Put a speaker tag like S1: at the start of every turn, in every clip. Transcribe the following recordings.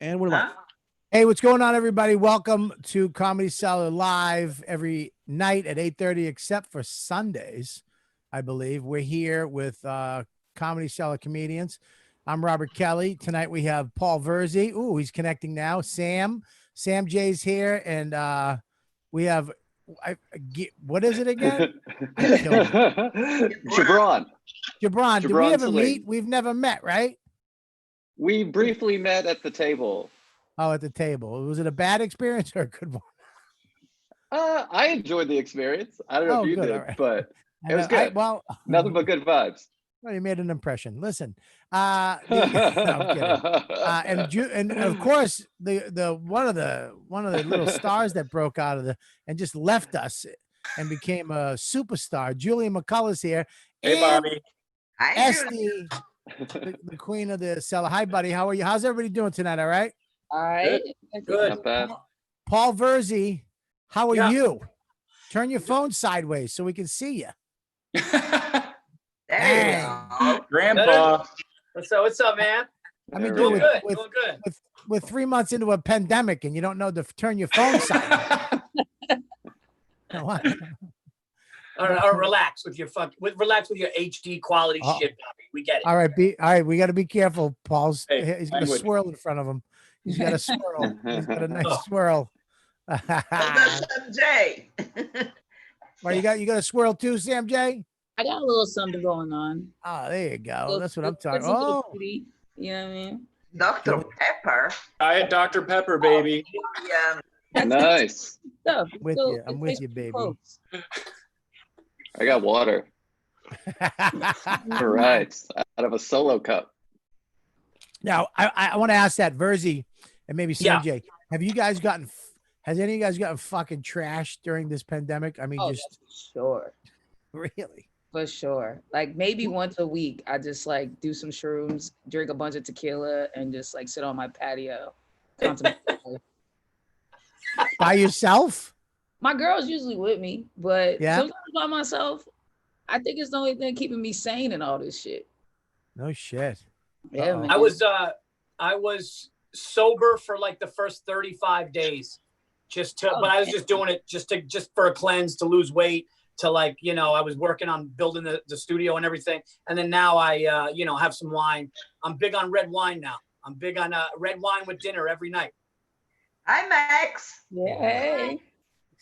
S1: And we're live.
S2: Hey, what's going on, everybody? Welcome to Comedy Cellar Live every night at 8:30, except for Sundays, I believe. We're here with Comedy Cellar comedians. I'm Robert Kelly. Tonight we have Paul Virzi. Ooh, he's connecting now. Sam J's here, and we have what is it again?
S3: Gibran.
S2: Did we ever meet? We've never met, right?
S3: We briefly met at the table.
S2: Oh, at the table. Was it a bad experience or a good one?
S3: I enjoyed the experience. I don't know if you did, right. But it was good. Nothing but good vibes.
S2: Well, you made an impression. Listen, no, I'm kidding. And of course, the one of the little stars that broke out of and just left us and became a superstar. Julian McCullough's here.
S4: Hey, Bobby.
S2: Hi, Estee, the queen of the cellar. Hi, buddy. How are you? How's everybody doing tonight? All right.
S4: All right. Good.
S3: Not bad.
S2: Paul Virzi, how are you? Turn your phone sideways so we can see you.
S4: There you go. Grandpa. What's up, man?
S2: I mean,
S4: doing good.
S2: With 3 months into a pandemic and you don't know to turn your phone sideways.
S4: Or relax with your HD quality shit, Bobby. We get it.
S2: All right, we got to be careful. Paul's he's got a swirl in front of him. He's got a swirl. He's got a nice swirl.
S5: Sam J.
S2: Well, you got a swirl too, Sam J.
S6: I got a little something going on.
S2: Oh, there you go. That's what I'm talking about. Oh,
S6: you know what I mean?
S5: Dr. Pepper.
S4: I had Dr. Pepper, baby.
S5: Yeah.
S3: Nice.
S6: Stuff.
S2: I'm with you, baby.
S6: Close.
S3: I got water. All right. Out of a solo cup.
S2: Now, I want to ask that, Virzi, and maybe CJ. Has any of you guys gotten fucking trashed during this pandemic? I mean,
S6: just sure.
S2: Really?
S6: For sure. Like maybe once a week, I just like do some shrooms, drink a bunch of tequila, and just like sit on my patio.
S2: By yourself?
S6: My girl's usually with me, but sometimes by myself. I think it's the only thing keeping me sane in all this shit.
S2: No shit.
S6: Yeah, man.
S4: I was sober for like the first 35 days, but I was just doing it just for a cleanse, to lose weight, to I was working on building the studio and everything, and then now I have some wine. I'm big on red wine now. I'm big on red wine with dinner every night.
S5: Hi, Max.
S6: Yeah. Hey.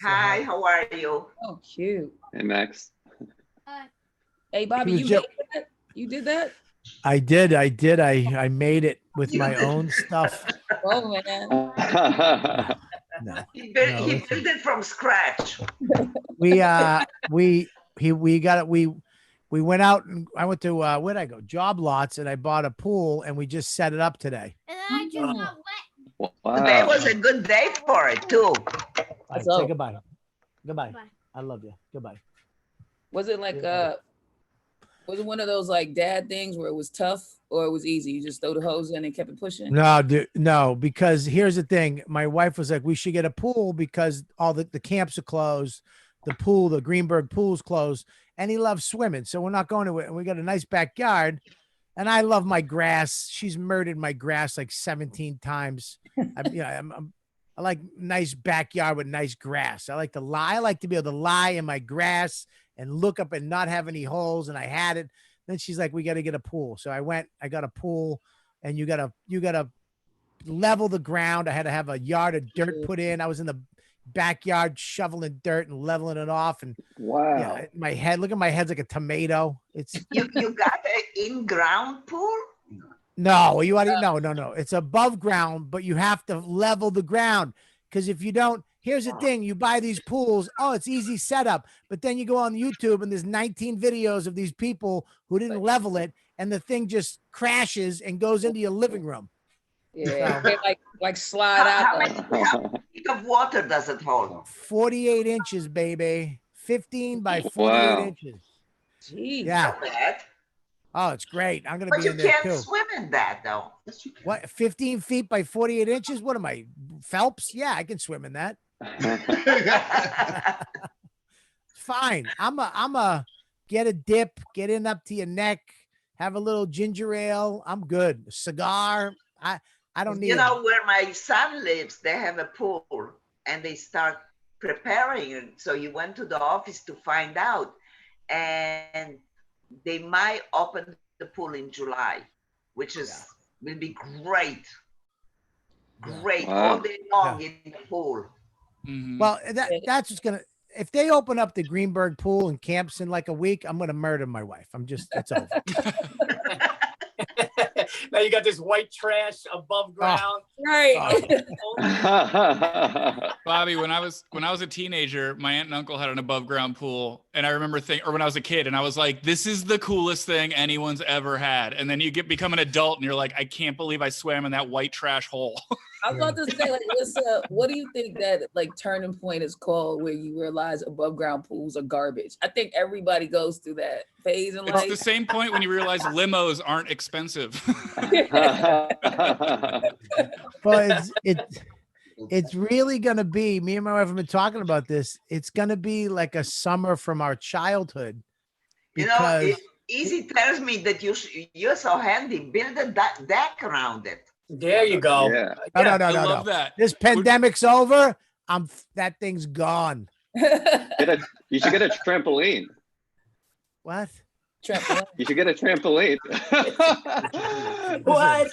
S5: Hi. How are you?
S6: Oh, cute.
S3: Hey, Max.
S6: Hey, Bobby, you did that?
S2: I did. I made it with my own stuff.
S6: Oh man.
S2: No.
S5: He built it from scratch.
S2: We got it. We went out and I went to where'd I go? Job Lots, and I bought a pool and we just set it up today.
S7: And I just got wet.
S3: Wow.
S5: Today was a good day for it too.
S2: Right, say goodbye. Goodbye. I love you. Goodbye.
S6: Was it like was it one of those like dad things where it was tough or it was easy? You just throw the hose in and kept it pushing?
S2: No, dude, no, because here's the thing. My wife was like, we should get a pool because all the camps are closed. The Greenberg pool's closed, and he loves swimming. So we're not going to it. And we got a nice backyard. And I love my grass. She's murdered my grass like 17 times. I like nice backyard with nice grass. I like to be able to lie in my grass and look up and not have any holes. And I had it. Then she's like, we got to get a pool. So I got a pool, and you got to level the ground. I had to have a yard of dirt put in. I was in the backyard shoveling dirt and leveling it off. And
S3: wow,
S2: my head, look at my head's like a tomato. It's
S5: you got an in-ground pool?
S2: No, no. It's above ground, but you have to level the ground, because if you don't, here's the thing: you buy these pools. Oh, it's easy setup, but then you go on YouTube and there's 19 videos of these people who didn't level it, and the thing just crashes and goes into your living room.
S6: Yeah, like slide
S5: How
S6: out.
S5: feet of water does it hold?
S2: 48 inches, baby. 15 by 48 inches.
S6: Jeez.
S2: Yeah.
S5: Not bad.
S2: Oh, it's great. I'm gonna
S5: But
S2: be
S5: you
S2: in there
S5: can't
S2: too.
S5: swim in that though.
S2: What? 15 feet by 48 inches? What am I, Phelps? Yeah, I can swim in that. Fine. I'm a get a dip, get in up to your neck, have a little ginger ale. I'm good. Cigar. I don't need.
S5: You know, where my son lives, they have a pool, and they start preparing it. So you went to the office to find out, and they might open the pool in July, which will be great. Great. All day long in the pool.
S1: Mm-hmm.
S2: Well, that's just gonna. If they open up the Greenberg pool and camps in like a week, I'm gonna murder my wife. It's over.
S4: Now you got this white trash above ground.
S6: Right.
S1: Bobby, when I was a teenager, my aunt and uncle had an above ground pool, and I remember or when I was a kid, and I was like, this is the coolest thing anyone's ever had. And then you become an adult and you're like, I can't believe I swam in that white trash hole.
S6: I was about to say, like, what do you think that like turning point is called where you realize above ground pools are garbage? I think everybody goes through that phase in life.
S1: It's the same point when you realize limos aren't expensive.
S2: Well, it's really gonna be. Me and my wife have been talking about this. It's gonna be like a summer from our childhood. Because
S5: you know, Easy tells me that you're so handy. Build a deck around it.
S4: There you go.
S2: No.
S1: I love that.
S2: This pandemic's over. That thing's gone.
S3: You should get a trampoline.
S2: What?
S6: Trampoline.
S3: You should get a trampoline.
S4: What?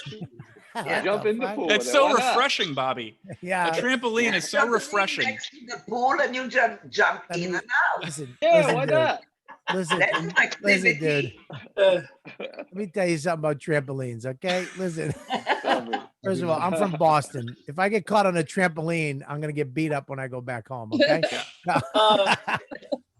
S3: Jump in the pool.
S1: It's so refreshing, Bobby.
S2: Yeah.
S1: A trampoline is so refreshing.
S5: Next to the pool and you just jump in and out.
S2: Listen,
S3: Why not?
S2: Listen, dude. Let me tell you something about trampolines, okay? Listen. First of all, I'm from Boston. If I get caught on a trampoline, I'm gonna get beat up when I go back home, okay?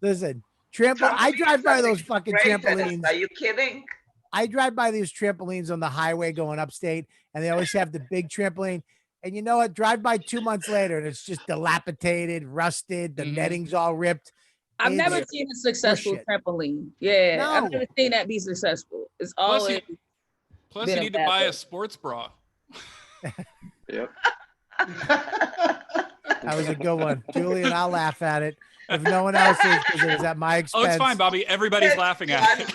S2: Listen, I drive by those fucking trampolines.
S5: Are you kidding?
S2: I drive by these trampolines on the highway going upstate, and they always have the big trampoline. And you know what? Drive by 2 months later, and it's just dilapidated, rusted, the netting's all ripped.
S6: I've never seen a successful trampoline. Yeah,
S2: No.
S6: I've never seen that be successful. It's always.
S1: Plus, you need to buy a sports bra.
S3: Yep.
S2: That was a good one, Julian. I'll laugh at it if no one else is, because it was at my expense.
S1: Oh, it's fine, Bobby. Everybody's laughing at it.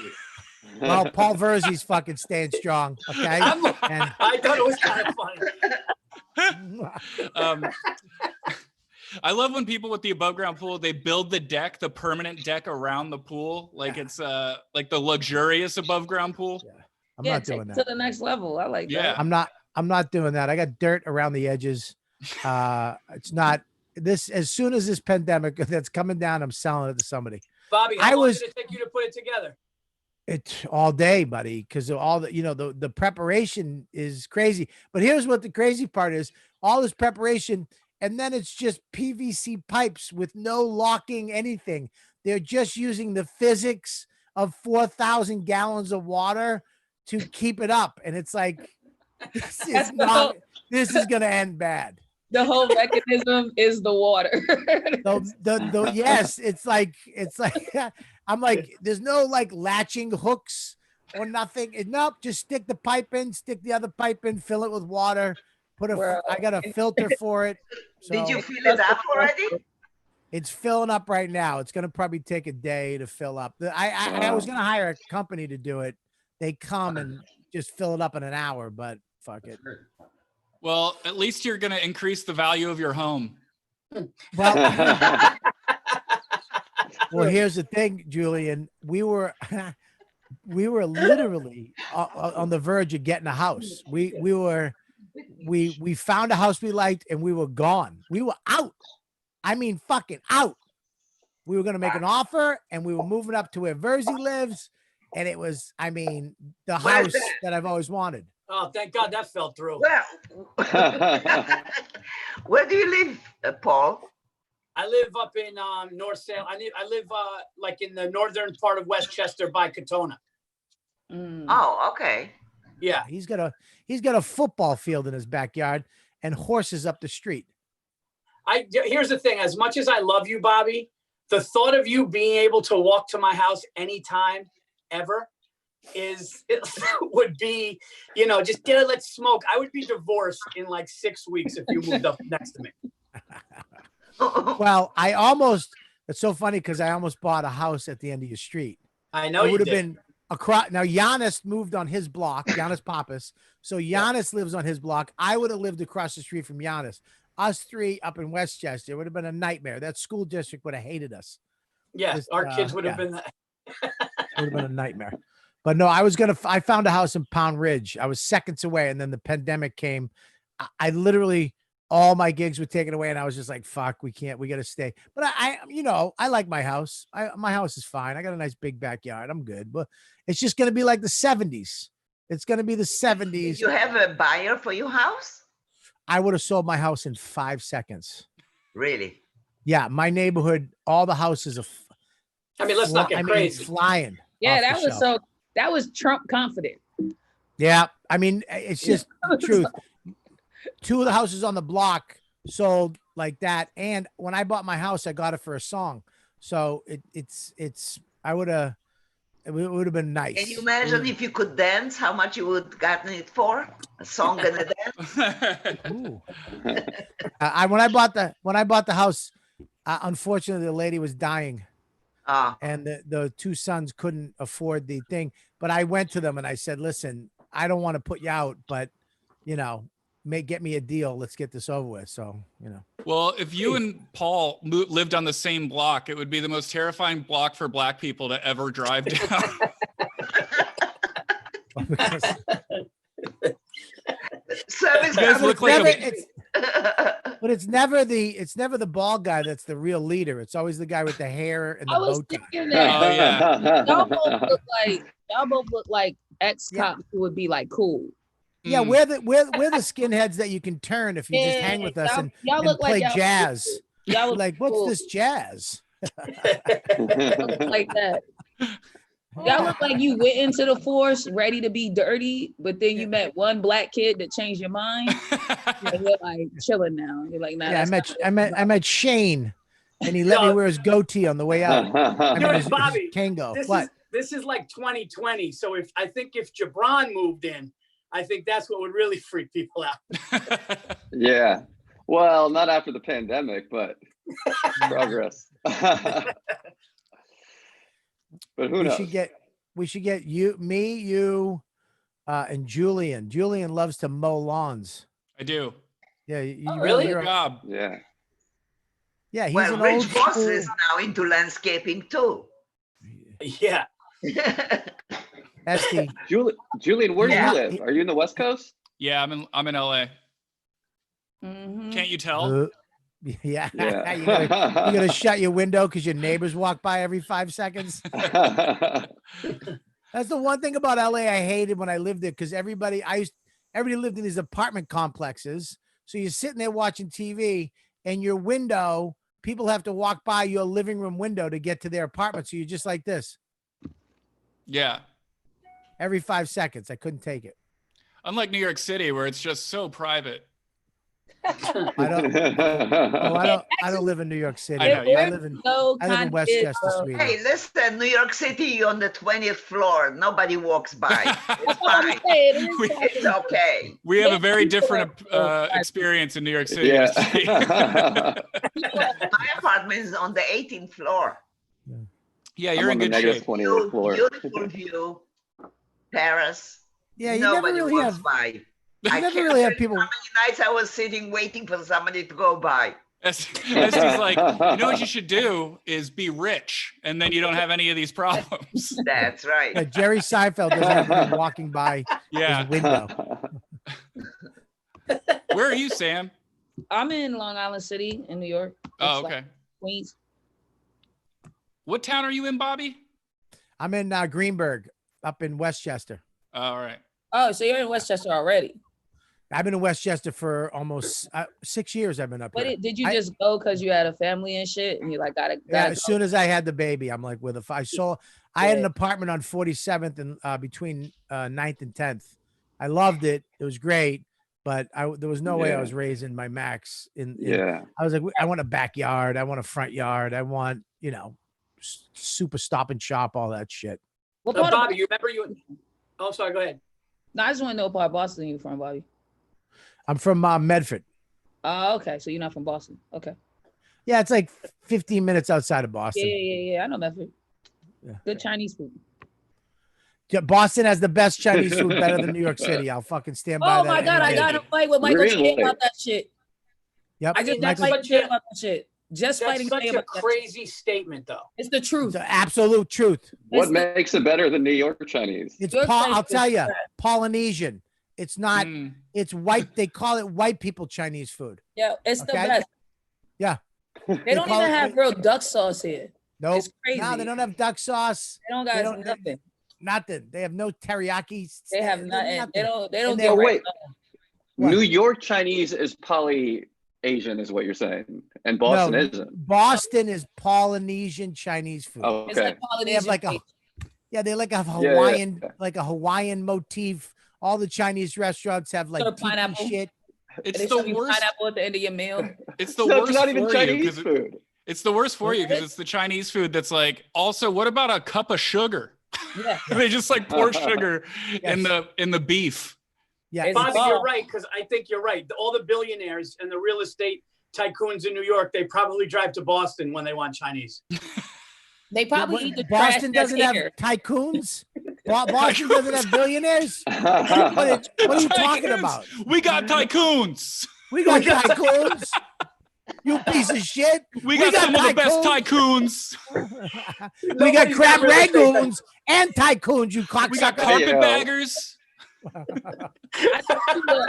S2: Well, Paul Virzi's fucking staying strong, okay? And
S4: I thought it was kind of funny.
S1: I love when people with the above ground pool, they build the deck, the permanent deck around the pool. Like it's like the luxurious above ground pool.
S2: Yeah. I'm not doing that.
S6: To the next level. I like that.
S2: I'm not doing that. I got dirt around the edges. It's not this. As soon as this pandemic that's coming down, I'm selling it to somebody.
S4: Bobby, how long did it take you to put it together?
S2: It's all day, buddy, because all the preparation is crazy. But here's what the crazy part is: all this preparation, and then it's just PVC pipes with no locking anything. They're just using the physics of 4,000 gallons of water to keep it up, and it's like this is gonna end bad.
S6: The whole mechanism is the water.
S2: Yes, it's like I'm like, there's no like latching hooks or nothing. Nope, just stick the pipe in, stick the other pipe in, fill it with water. I got a filter for it. So
S5: did you fill it up already?
S2: It's filling up right now. It's gonna probably take a day to fill up. I was gonna hire a company to do it. They come and just fill it up in an hour, but fuck it.
S1: Well, at least you're gonna increase the value of your home.
S2: Well, here's the thing, Julian. We were literally on the verge of getting a house. We found a house we liked, and we were gone. We were out. I mean, fucking out. We were going to make an offer, and we were moving up to where Virzi lives. And it was, I mean, the house that I've always wanted.
S4: Oh, thank God that fell through.
S5: Where do you live, Paul?
S4: I live up in North Salem. I live like in the northern part of Westchester by Katona.
S5: Oh, okay.
S4: Yeah.
S2: He's got a football field in his backyard and horses up the street.
S4: Here's the thing. As much as I love you, Bobby, the thought of you being able to walk to my house anytime, ever, would be, just let's smoke. I would be divorced in like 6 weeks if you moved up next to me.
S2: Well, it's so funny because I almost bought a house at the end of your street.
S4: I know
S2: it would
S4: you
S2: have been across now. Giannis moved on his block, Giannis Pappas. So Giannis lives on his block. I would have lived across the street from Giannis. Us three up in Westchester would have been a nightmare. That school district would have hated us.
S4: Yeah, our kids would have been that.
S2: Would have been a nightmare. But no, I found a house in Pound Ridge. I was seconds away, and then the pandemic came. I literally, all my gigs were taken away, and I was just like, fuck, we got to stay. But I like my house. My house is fine. I got a nice big backyard. I'm good. But it's just going to be like the 70s. It's going to be the 70s.
S5: Did you have a buyer for your house?
S2: I would have sold my house in 5 seconds.
S5: Really?
S2: Yeah, my neighborhood, all the houses are.
S4: Let's not get crazy.
S2: Flying.
S6: Yeah, that was Trump confident.
S2: Yeah, it's just the truth. 2 of the houses on the block sold like that, and when I bought my house, I got it for a song. So it would have been nice.
S5: Can you imagine if you could dance, how much you would gotten it for? A song and a dance?
S2: Ooh. When I bought the house, unfortunately, the lady was dying. And the 2 sons couldn't afford the thing. But I went to them and I said, listen, I don't want to put you out, but get me a deal. Let's get this over with. So,
S1: Well, if you and Paul lived on the same block, it would be the most terrifying block for Black people to ever drive down.
S5: Service
S1: You guys look like
S2: but it's never the bald guy that's the real leader. It's always the guy with the hair and the bow tie.
S1: Oh yeah.
S6: Y'all both look like ex-cops who would be like cool.
S2: Yeah, we're the skinheads that you can turn if you just hang with us and play jazz.
S6: Y'all look
S2: like, what's this jazz?
S6: Like that. Y'all look like you went into the force ready to be dirty, but then you met one Black kid that changed your mind. You're like chilling now. You're like, nah.
S2: Yeah, I met Shane, and he let me wear his goatee on the way out.
S4: Bobby,
S2: Kango.
S4: This is like 2020. So if Gibran moved in, I think that's what would really freak people out.
S3: Yeah. Well, not after the pandemic, but progress. But who knows?
S2: We should get you, and Julian. Julian loves to mow lawns.
S1: I do.
S2: Yeah, you
S4: really?
S1: Good job.
S3: Yeah.
S2: Yeah, he's an
S5: Rich
S2: old
S5: Boss
S2: school.
S5: is now into landscaping too.
S4: Yeah.
S2: Estee.
S3: Julian, where do you live? Are you in the West Coast?
S1: Yeah, I'm in LA.
S6: Mm-hmm.
S1: Can't you tell?
S2: Yeah. you gotta shut your window because your neighbors walk by every 5 seconds. That's the one thing about LA I hated when I lived there, because everybody lived in these apartment complexes. So you're sitting there watching TV, and your window, people have to walk by your living room window to get to their apartment. So you're just like this.
S1: Yeah.
S2: Every 5 seconds. I couldn't take it.
S1: Unlike New York City, where it's just so private.
S2: I don't live in New York City.
S1: I know,
S2: I live in Westchester, Sweden.
S5: Hey, listen, New York City, you're on the 20th floor. Nobody walks by. It's fine. It's okay.
S1: We have a very different experience in New York City.
S3: Yeah.
S5: My apartment is on the 18th floor.
S1: Yeah, you're in good shape.
S5: Beautiful view. Paris.
S2: Yeah, you
S5: Nobody
S2: never really
S5: walks
S2: have.
S5: by.
S2: You
S5: I
S2: never
S5: can't
S2: really have
S5: tell you
S2: people.
S5: how many nights I was sitting waiting for somebody to go by.
S1: Estee's like, you know what you should do is be rich, and then you don't have any of these problems.
S5: That's right.
S2: Yeah, Jerry Seinfeld doesn't have to be walking by his window.
S1: Where are you, Sam?
S6: I'm in Long Island City in New York.
S1: Oh, okay.
S6: Like Queens.
S1: What town are you in, Bobby?
S2: I'm in Greenberg, up in Westchester.
S1: All right.
S6: Oh, so you're in Westchester already?
S2: I've been in Westchester for almost 6 years. I've been up here.
S6: But did you just go because you had a family and shit, and you like gotta
S2: as soon as I had the baby, I'm like, I had an apartment on 47th and between 9th and 10th. I loved it. It was great, but there was no way I was raising my Max. I was like, I want a backyard. I want a front yard. I want, super stop and shop, all that shit.
S4: Well, Bobby, you remember you? Oh, sorry. Go ahead.
S6: No, I just want to know what part of Boston you're from, Bobby.
S2: I'm from Medford.
S6: Oh, okay. So you're not from Boston. Okay.
S2: Yeah, it's like 15 minutes outside of Boston.
S6: Yeah. I know Medford.
S2: Yeah.
S6: Good Chinese food.
S2: Boston has the best Chinese food, better than New York City. I'll fucking stand by that.
S6: Oh my God, I got to fight with Michael Che about that shit.
S2: Yep.
S6: I just
S4: that's
S6: Michael
S4: such
S6: Che about that shit. Just
S4: that's
S6: fighting
S4: such
S6: Che
S4: a
S6: about that
S4: crazy
S6: shit.
S4: statement, though.
S6: It's the truth.
S2: The absolute truth.
S3: What makes it better than New York Chinese?
S2: It's I'll tell you, Polynesian. It's not. It's white. They call it white people Chinese food.
S6: Yeah, it's the best.
S2: Yeah.
S6: They don't even have real duck sauce here.
S2: Nope.
S6: It's crazy.
S2: No, they don't have duck sauce.
S6: They don't got nothing.
S2: Nothing. They have no teriyaki.
S6: They have nothing. They don't
S3: get right. New York Chinese is Asian, is what you're saying, and Boston isn't.
S2: Boston is Polynesian Chinese food.
S3: Okay.
S6: It's like Polynesian.
S2: They have like they like a Hawaiian, like a Hawaiian motif. All the Chinese restaurants have like
S6: pineapple
S2: shit.
S1: It's the worst.
S6: Pineapple at the end of your meal.
S1: It's the worst.
S3: It's not even
S1: for
S3: Chinese
S1: you
S3: food.
S1: It's the worst for you because it's the Chinese food that's like. Also, what about a cup of sugar?
S6: Yeah.
S1: They just like pour sugar in the beef.
S2: Yeah,
S4: Bobby, you're right, because I think you're right. All the billionaires and the real estate tycoons in New York, they probably drive to Boston when they want Chinese.
S6: They probably eat the
S2: Boston
S6: trash
S2: doesn't have tycoons. Boston doesn't have billionaires. What are you talking about?
S1: We got tycoons.
S2: We got tycoons. You piece of shit.
S1: We got some of the best tycoons.
S2: We got crab ragoons and tycoons, you cocksucker.
S1: We got carpetbaggers.
S6: I thought you were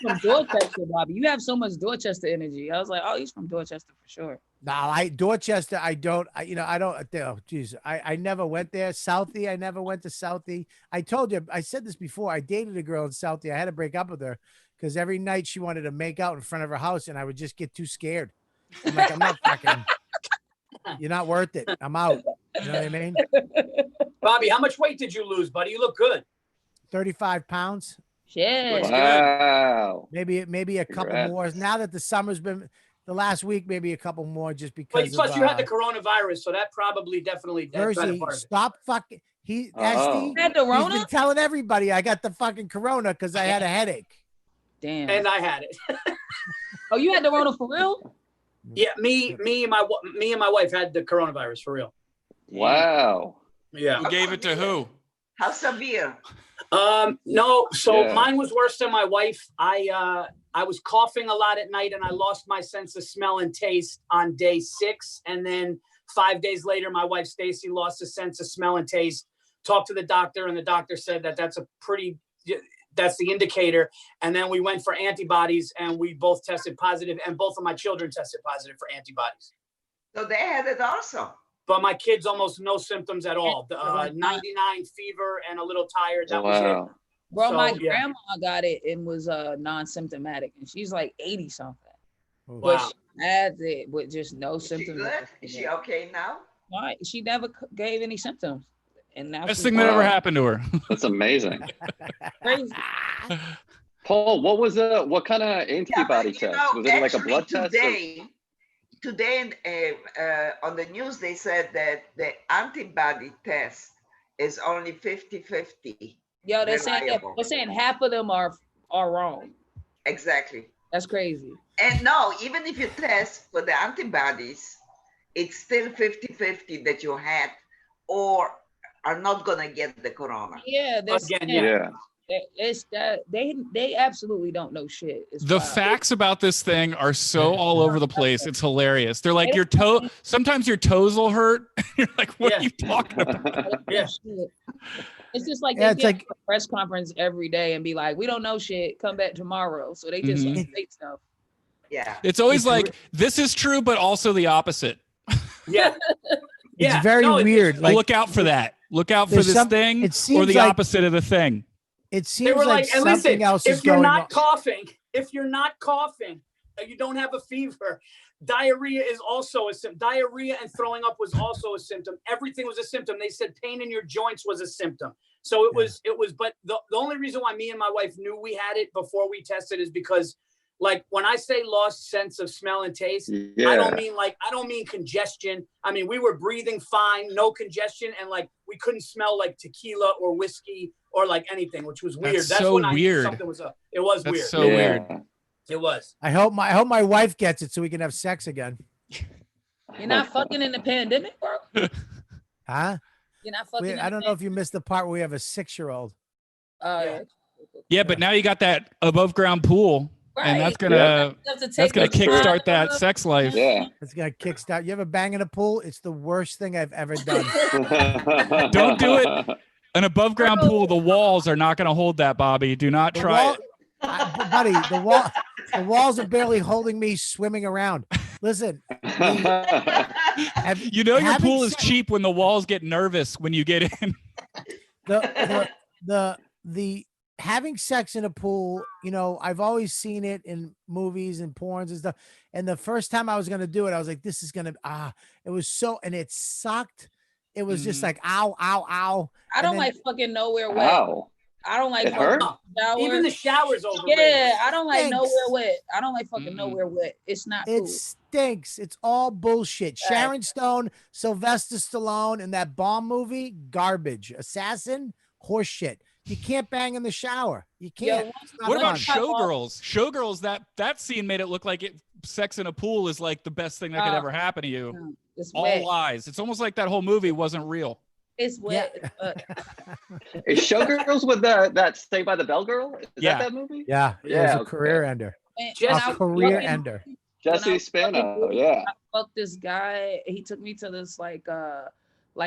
S6: from Dorchester, Bobby. You have so much Dorchester energy. I was like, oh, he's from Dorchester for sure.
S2: No, Dorchester, I don't. Oh, geez, I never went there. Southie, I never went to Southie. I told you, I said this before. I dated a girl in Southie. I had to break up with her because every night she wanted to make out in front of her house, and I would just get too scared. I'm like, I'm not fucking. You're not worth it. I'm out. You know what I mean?
S4: Bobby, how much weight did you lose, buddy? You look good.
S2: 35 pounds.
S6: Shit.
S3: Wow.
S2: Maybe a couple more. Now that the summer's been the last week, maybe a couple more just because.
S4: But plus, you had the coronavirus, so that probably definitely.
S2: Virzi, stop fucking. Estee,
S6: had the Rona?
S2: He's been telling everybody I got the fucking corona because I had a headache.
S6: Damn.
S4: And I had it.
S6: Oh, you had the Rona for real?
S4: Yeah, me and my wife had the coronavirus for real.
S3: Wow.
S4: Yeah.
S1: Who gave it to who?
S5: How severe?
S4: No, so mine was worse than my wife. I was coughing a lot at night and I lost my sense of smell and taste on day 6. And then 5 days later, my wife, Stacy, lost the sense of smell and taste, talked to the doctor, and the doctor said that that's the indicator. And then we went for antibodies and we both tested positive, and both of my children tested positive for antibodies.
S5: So they had it also.
S4: But my kids almost no symptoms at all. 99 fever and a little tired. That was it.
S6: Bro, my grandma got it and was non-symptomatic, and she's like 80 something.
S4: Wow.
S6: But she had it with just no symptoms.
S5: She good? Is she okay now?
S6: Why? She never gave any symptoms, and now
S1: best thing that ever happened to her.
S3: That's amazing.
S6: Crazy.
S3: Paul, what kind of antibody test? Was it like a blood test?
S5: Today on the news, they said that the antibody test is only 50-50.
S6: Yo, they're saying half of them are wrong.
S5: Exactly.
S6: That's crazy.
S5: And no, even if you test for the antibodies, it's still 50-50 that you had or are not going to get the corona.
S6: Yeah. It's that they absolutely don't know shit.
S1: The facts about this thing are so all over the place. It's hilarious. They're like sometimes your toes will hurt. You're like, what are you talking about?
S4: Yeah.
S6: It's just like they get a press conference every day and be like, we don't know shit. Come back tomorrow. So they just say stuff.
S5: Yeah.
S1: It's always like, this is true, but also the opposite.
S4: Yeah.
S2: It's very weird.
S1: Like, look out for that. Look out for this thing or the opposite of the thing.
S2: It seems like something else is
S4: if you're
S2: going
S4: not
S2: on.
S4: coughing, you don't have a fever. Diarrhea is also a symptom. Diarrhea and throwing up was also a symptom. Everything was a symptom. They said pain in your joints was a symptom. So it was, but the only reason why me and my wife knew we had it before we tested is because, like, when I say lost sense of smell and taste, I don't mean congestion. I mean, we were breathing fine, no congestion, and like we couldn't smell like tequila or whiskey or like anything, which was weird. That's
S1: so
S4: when I knew
S1: weird.
S4: something was up. It was weird.
S1: So weird.
S4: It was.
S2: I hope my wife gets it so we can have sex again.
S6: You're not fucking in the pandemic, bro?
S2: Huh?
S6: You're not fucking.
S2: I don't know if you missed the part where we have a 6-year-old.
S1: Yeah, but now you got that above ground pool, and that's gonna kickstart that sex life.
S3: Yeah.
S2: It's gonna kickstart. You ever bang in a pool? It's the worst thing I've ever done.
S1: Don't do it. An above ground pool, the walls are not gonna hold that, Bobby. Do not try it.
S2: Buddy, the walls are barely holding me swimming around. Listen,
S1: you know your pool is cheap when the walls get nervous when you get in.
S2: The having sex in a pool, you know, I've always seen it in movies and porns and stuff. And the first time I was gonna do it, I was like, this is gonna it was so, and it sucked. It was just like ow, ow, ow.
S6: I don't like fucking nowhere wet.
S3: Ow.
S6: I don't like
S3: shower.
S4: Even the shower's over.
S6: Yeah, I don't like nowhere wet. I don't like fucking nowhere wet. It's not cool.
S2: It stinks. It's all bullshit. Sharon Stone, Sylvester Stallone, and that bomb movie, garbage. Assassin, horse shit. You can't bang in the shower. You can't.
S1: What about Showgirls? Showgirls, that scene made it look like sex in a pool is like the best thing that could ever happen to you.
S6: It's
S1: all
S6: wet.
S1: lies. It's almost like that whole movie wasn't real.
S6: It's wet.
S3: Is Showgirls with that Saved by the Bell girl? Is that that movie?
S2: Yeah. It was a career ender. A career ender.
S3: Jesse Spano. Yeah.
S6: I fucked this guy. He took me to this like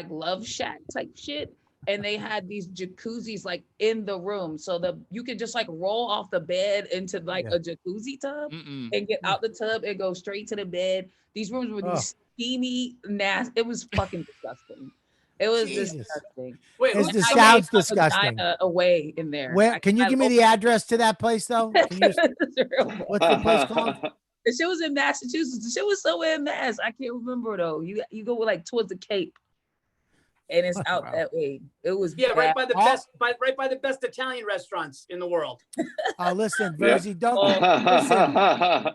S6: Love Shack type shit. And they had these jacuzzis like in the room. So you could just like roll off the bed into like a jacuzzi tub and get out the tub and go straight to the bed. These rooms were these steamy, nasty. It was fucking disgusting. It was disgusting.
S2: Wait, it sounds disgusting.
S6: Away in there.
S2: Where can you give me the address to that place though? What's the place called?
S6: The shit was in Massachusetts. The shit was somewhere in Mass. I can't remember though. You go like towards the Cape, and it's out that way. It was
S4: right by the best Italian restaurants in the world.
S2: Listen, Virzi, don't listen.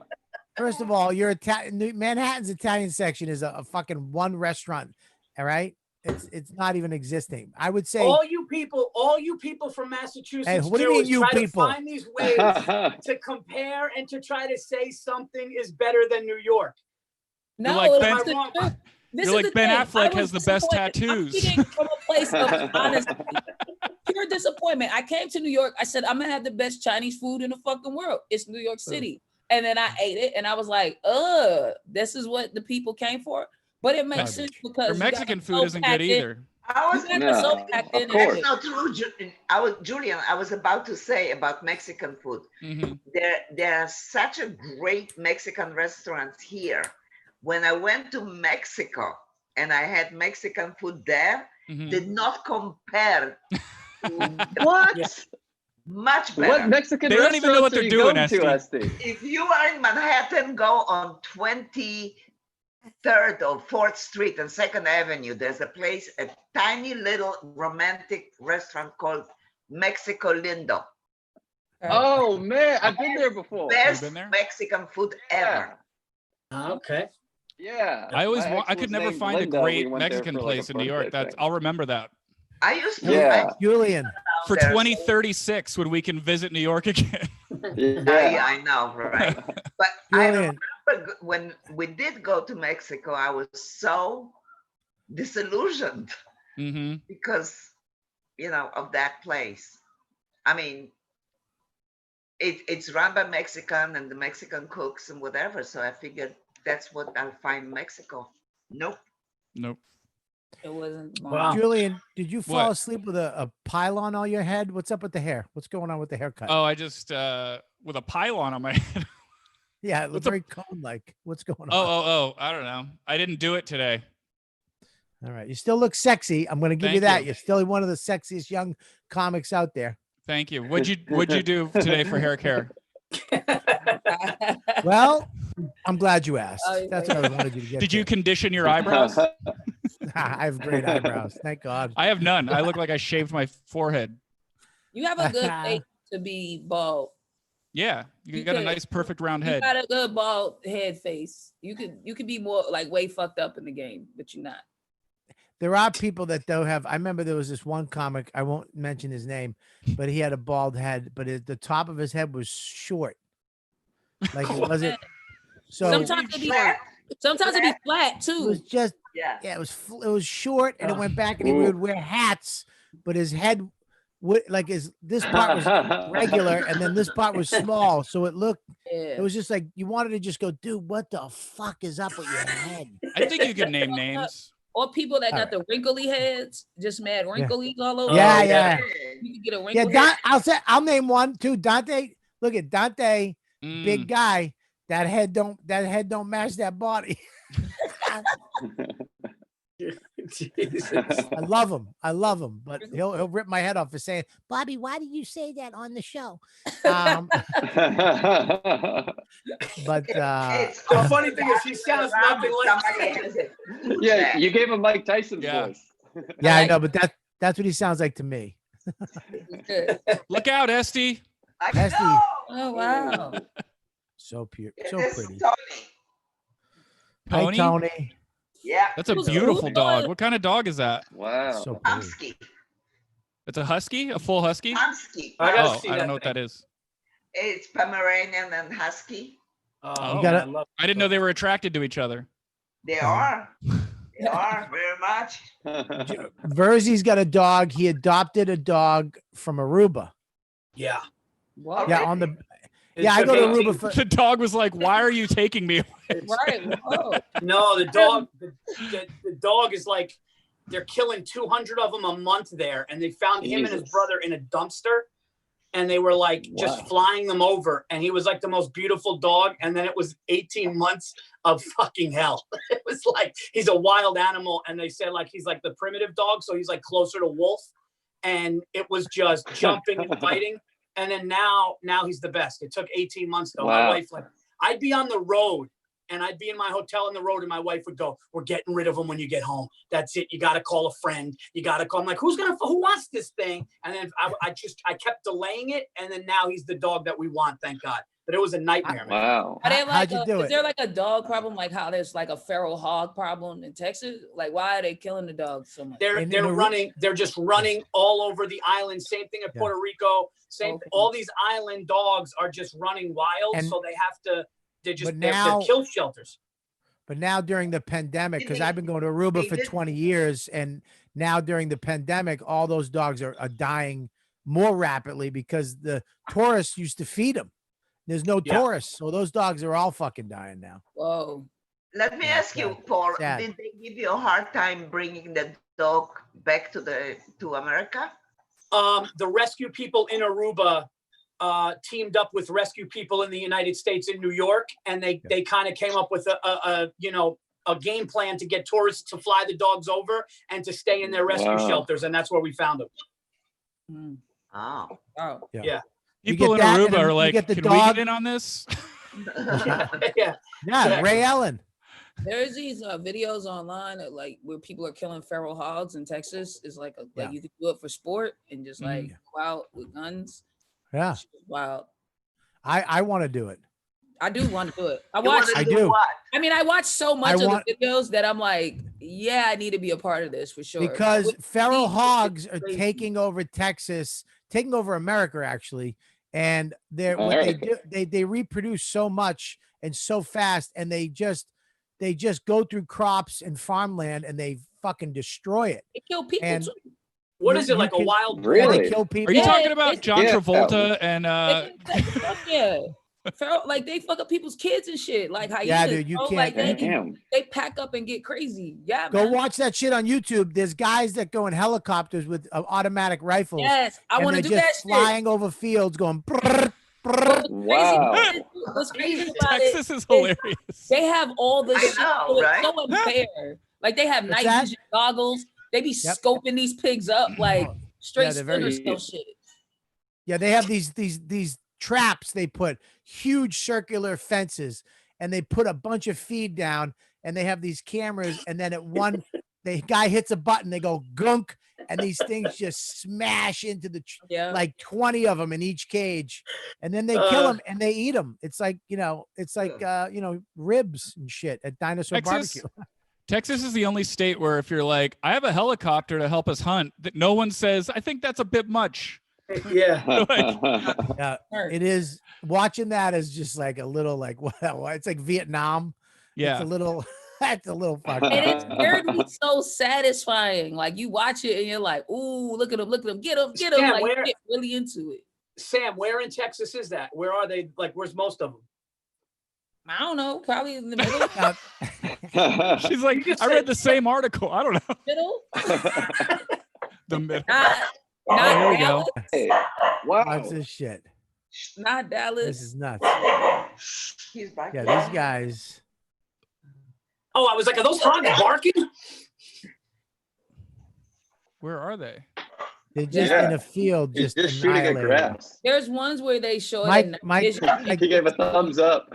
S2: First of all, Manhattan's Italian section is a fucking one restaurant. All right. It's not even existing. I would say
S4: all you people from Massachusetts.
S2: Hey, what do you mean, you people?
S4: To find these ways to compare and to try to say something is better than New York.
S6: No,
S1: you're like Ben Affleck has the best tattoos.
S6: I'm eating from a place of honesty. Pure disappointment. I came to New York. I said I'm gonna have the best Chinese food in the fucking world. It's New York City, and then I ate it, and I was like, this is what the people came for. But it makes sense because
S1: your Mexican food isn't good either.
S5: That's not true, Julian. I was about to say about Mexican food. There are such a great Mexican restaurants here. When I went to Mexico and I had Mexican food there, did not compare. What? Much better.
S3: What Mexican
S1: they don't even know what they're doing,
S3: Estee?
S5: If you are in Manhattan, go on 23rd or 4th Street and 2nd Avenue. There's a tiny little romantic restaurant called Mexico Lindo.
S3: Oh man, I've been there before.
S5: Best Mexican food ever.
S4: Okay.
S3: Yeah.
S1: I could never find
S3: Linda.
S1: a great Mexican place in New York. I'll remember that.
S5: I used to.
S2: Julian.
S1: For 2036, when we can visit New York again.
S5: I know, right? But I remember when we did go to Mexico, I was so disillusioned because, of that place. I mean, it's run by Mexican and the Mexican cooks and whatever. So I figured that's what I'll find in Mexico. Nope.
S6: It wasn't.
S4: Wow.
S2: Julian, did you fall asleep with a pylon on your head? What's up with the hair? What's going on with the haircut?
S1: Oh, I just with a pylon on my head.
S2: Yeah, it looks very cone-like. What's going on?
S1: Oh, I don't know. I didn't do it today.
S2: All right. You still look sexy. I'm going to give you that. You're still one of the sexiest young comics out there.
S1: Thank you. What'd you do today for hair care?
S2: Well, I'm glad you asked. That's what I wanted you to get.
S1: Did you condition your eyebrows?
S2: I have great eyebrows. Thank God.
S1: I have none. I look like I shaved my forehead.
S6: You have a good face to be bald.
S1: Yeah, you got a nice, perfect round head.
S6: You got a good bald head face. You could be more like way fucked up in the game, but you're not.
S2: There are people that don't have. I remember there was this one comic. I won't mention his name, but he had a bald head, but the top of his head was short. Like it wasn't. So
S6: sometimes Sometimes it'd be flat
S2: It
S6: too.
S2: was just it was short, and it went back, and he would wear hats, but his head would this part was regular, and then this part was small, so it looked. It was just like you wanted to just go, dude, what the fuck is up with your head?
S1: I think you could name names.
S6: Or people that got the wrinkly heads, just mad wrinkles all over.
S2: Yeah.
S6: You can get a wrinkle head.
S2: I'll name one too. Dante, look at Dante, big guy. That head don't match that body. I love him, but he'll rip my head off for saying, Bobby, why did you say that on the show? But
S4: the funny thing is he sounds nothing like
S3: Yeah, you gave him Mike Tyson's voice.
S2: Yeah, I know, but that's what he sounds like to me.
S1: Look out, Estee.
S2: Estee.
S6: Oh wow.
S2: So pure, so pretty.
S1: Tony?
S2: Hi, Tony.
S5: Yeah.
S1: That's a beautiful dog. What kind of dog is that?
S3: Wow.
S2: So
S5: Husky.
S1: It's a husky? A full husky?
S5: Husky.
S1: I don't know what that is.
S5: It's Pomeranian and Husky.
S1: I didn't know they were attracted to each other.
S5: They are. They are very much.
S2: Virzi's got a dog. He adopted a dog from Aruba.
S4: Yeah.
S6: Wow.
S2: Yeah, on the. Yeah, I go to Aruba for.
S1: The dog was like, "Why are you taking me away?"
S6: Right. Whoa.
S4: No, the dog is like, they're killing 200 of them a month there, and they found him and his brother in a dumpster, and they were like just flying them over, and he was like the most beautiful dog, and then it was 18 months of fucking hell. It was like he's a wild animal, and they said like he's like the primitive dog, so he's like closer to wolf, and it was just jumping and fighting. And then now he's the best. It took 18 months though. My wife, like, I'd be on the road and I'd be in my hotel on the road, and my wife would go, "We're getting rid of him when you get home. That's it. You got to call a friend. You got to call." I'm like, who wants this thing? And then I kept delaying it. And then now he's the dog that we want. Thank God. But it was a nightmare.
S3: Wow.
S2: How'd you do it?
S6: Is there like a dog problem, like how there's like a feral hog problem in Texas? Like, why are they killing the dogs so much?
S4: They're just running all over the island. Same thing in Puerto Rico. All these island dogs are just running wild, so they have to. They're kill shelters.
S2: But now during the pandemic, because I've been going to Aruba for 20 years, and now during the pandemic, all those dogs are dying more rapidly because the tourists used to feed them. There's no tourists, so those dogs are all fucking dying now.
S6: Whoa.
S5: Let me ask you, Paul, did they give you a hard time bringing the dog back to America?
S4: The rescue people in Aruba teamed up with rescue people in the United States in New York, and they kind of came up with a game plan to get tourists to fly the dogs over and to stay in their rescue shelters, and that's where we found them.
S5: Oh.
S4: Yeah.
S1: People in Aruba are like, "Can we get in on this?"
S4: Yeah.
S2: Ray Allen.
S6: There's these videos online that, like, where people are killing feral hogs in Texas. Is like you could do it for sport and just like go out with guns.
S2: Yeah.
S6: Wow.
S2: I want to do it.
S6: I do want to do it. I watch so much of the videos that I'm like, yeah, I need to be a part of this for sure.
S2: Because feral hogs are taking over Texas, taking over America actually, and they reproduce so much and so fast, and they just go through crops and farmland and they fucking destroy it.
S6: They kill people
S2: and
S6: too.
S4: What is it, like a wild?
S3: Really?
S2: They kill people.
S1: Are you talking about John Travolta and
S6: feral, like they fuck up people's kids and shit. Like hyenas,
S2: yeah, dude, you can't.
S6: Like they pack up and get crazy. Yeah,
S2: go watch that shit on YouTube. There's guys that go in helicopters with automatic rifles.
S6: Yes, I want to do that.
S2: Flying over fields, going.
S3: Wow.
S6: What's crazy about
S1: Texas is hilarious.
S6: They have all the shit.
S5: Right?
S6: So unfair. Like they have night vision goggles. They be scoping these pigs up like straight Splinter Cell shit.
S2: Yeah, they have these traps. They put huge circular fences, and they put a bunch of feed down, and they have these cameras, and then the guy hits a button, they go gunk, and these things just smash into like 20 of them in each cage, and then they kill them and they eat them. It's like ribs and shit at Dinosaur Barbecue.
S1: Texas is the only state where if you're like, "I have a helicopter to help us hunt," that no one says, "I think that's a bit much."
S4: Yeah.
S2: It is. Watching that is just like a little like, wow, it's like Vietnam.
S1: Yeah.
S2: It's a little. That's a little fucked
S6: And
S2: up.
S6: it's weirdly so satisfying. Like you watch it and you're like, ooh, look at him, get him.
S4: Sam,
S6: Like you get really into it.
S4: Sam, where in Texas is that? Where are they? Like, where's most of them?
S6: I don't know, probably in the middle.
S1: She's like, I read the same article. I don't know.
S6: Middle?
S1: The middle.
S6: Not
S1: here we
S6: Dallas.
S1: go.
S3: Hey, wow.
S2: What's this shit?
S6: Not Dallas.
S2: This is nuts.
S5: He's back.
S2: Yeah, these guys.
S4: Oh, I was like, are those hogs barking?
S1: Where are they?
S2: They're just in a field,
S3: He's
S2: just
S3: shooting at
S2: annihilating.
S3: grass.
S6: There's ones where they show it.
S2: Mike-
S6: at
S2: Mike-
S6: vision,
S3: He gave a thumbs up.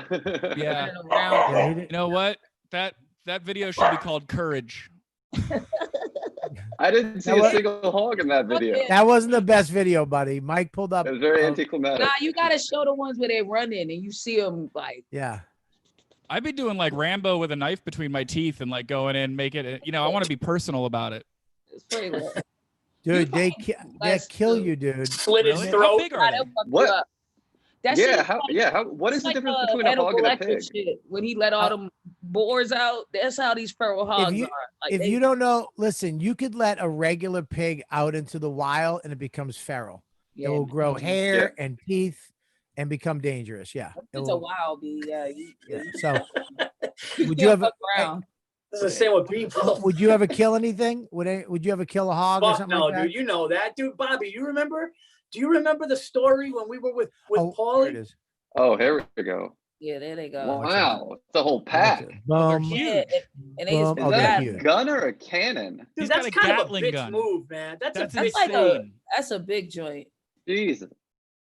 S1: Yeah.
S6: around.
S2: Yeah, he
S1: You
S2: didn't-
S1: know what? That video should be called Courage.
S3: I didn't see
S2: Now
S3: a
S2: what-
S3: single hog in that video.
S6: Okay.
S2: That wasn't the best video, buddy. Mike pulled up.
S3: It was very
S2: uh,
S3: anticlimactic.
S6: Nah, you gotta show the ones where they run in and you see them like.
S2: Yeah.
S1: I'd be doing like Rambo with a knife between my teeth and like going in, make it. I want to be personal about it.
S6: It's pretty low.
S2: Dude,
S6: You
S2: they
S6: fucking
S2: kill
S6: bastard.
S2: you, dude.
S4: Slit his
S1: Really? How
S4: throat.
S1: big are they?
S3: What?
S6: That shit
S3: Yeah,
S6: is
S3: how?
S6: like-
S3: Yeah, how? What is
S6: it's
S3: the
S6: like
S3: difference
S6: the
S3: between a hog and a
S6: Hannibal Lecter
S3: pig?
S6: shit. When he let all them boars out, that's how these feral hogs
S2: you-
S6: are. Like
S2: If
S6: they-
S2: you don't know, listen, you could let a regular pig out into the wild and it becomes feral.
S6: yeah,
S2: It will grow
S6: man.
S2: hair and teeth and become dangerous. Yeah. It
S6: It's a
S2: will-
S6: wild bee. Yeah,
S2: yeah. So would
S6: can't
S2: you ever
S6: fuck around.
S4: This is the same with people.
S2: would you ever kill anything? Would you ever kill a hog or
S4: Fuck
S2: something
S4: no,
S2: like that?
S4: dude. You know that, dude. Bobby, you remember? Do you remember the story when we were with
S2: Oh, here
S4: Paulie?
S2: it is.
S3: Oh, here we go.
S6: Yeah, there they go.
S3: Wow, it's a whole pack.
S2: Boom.
S6: Yeah, and they just
S2: Boom.
S3: Is
S2: they're
S3: that
S2: huge.
S3: a gun or a cannon?
S4: Dude,
S1: He's
S4: that's
S1: got a
S4: kind of a
S1: Gatling
S4: bitch
S1: gun.
S4: move, man. That's
S1: That's
S4: a bitch
S6: like
S4: move.
S1: insane.
S6: that's a big joint.
S3: Jesus.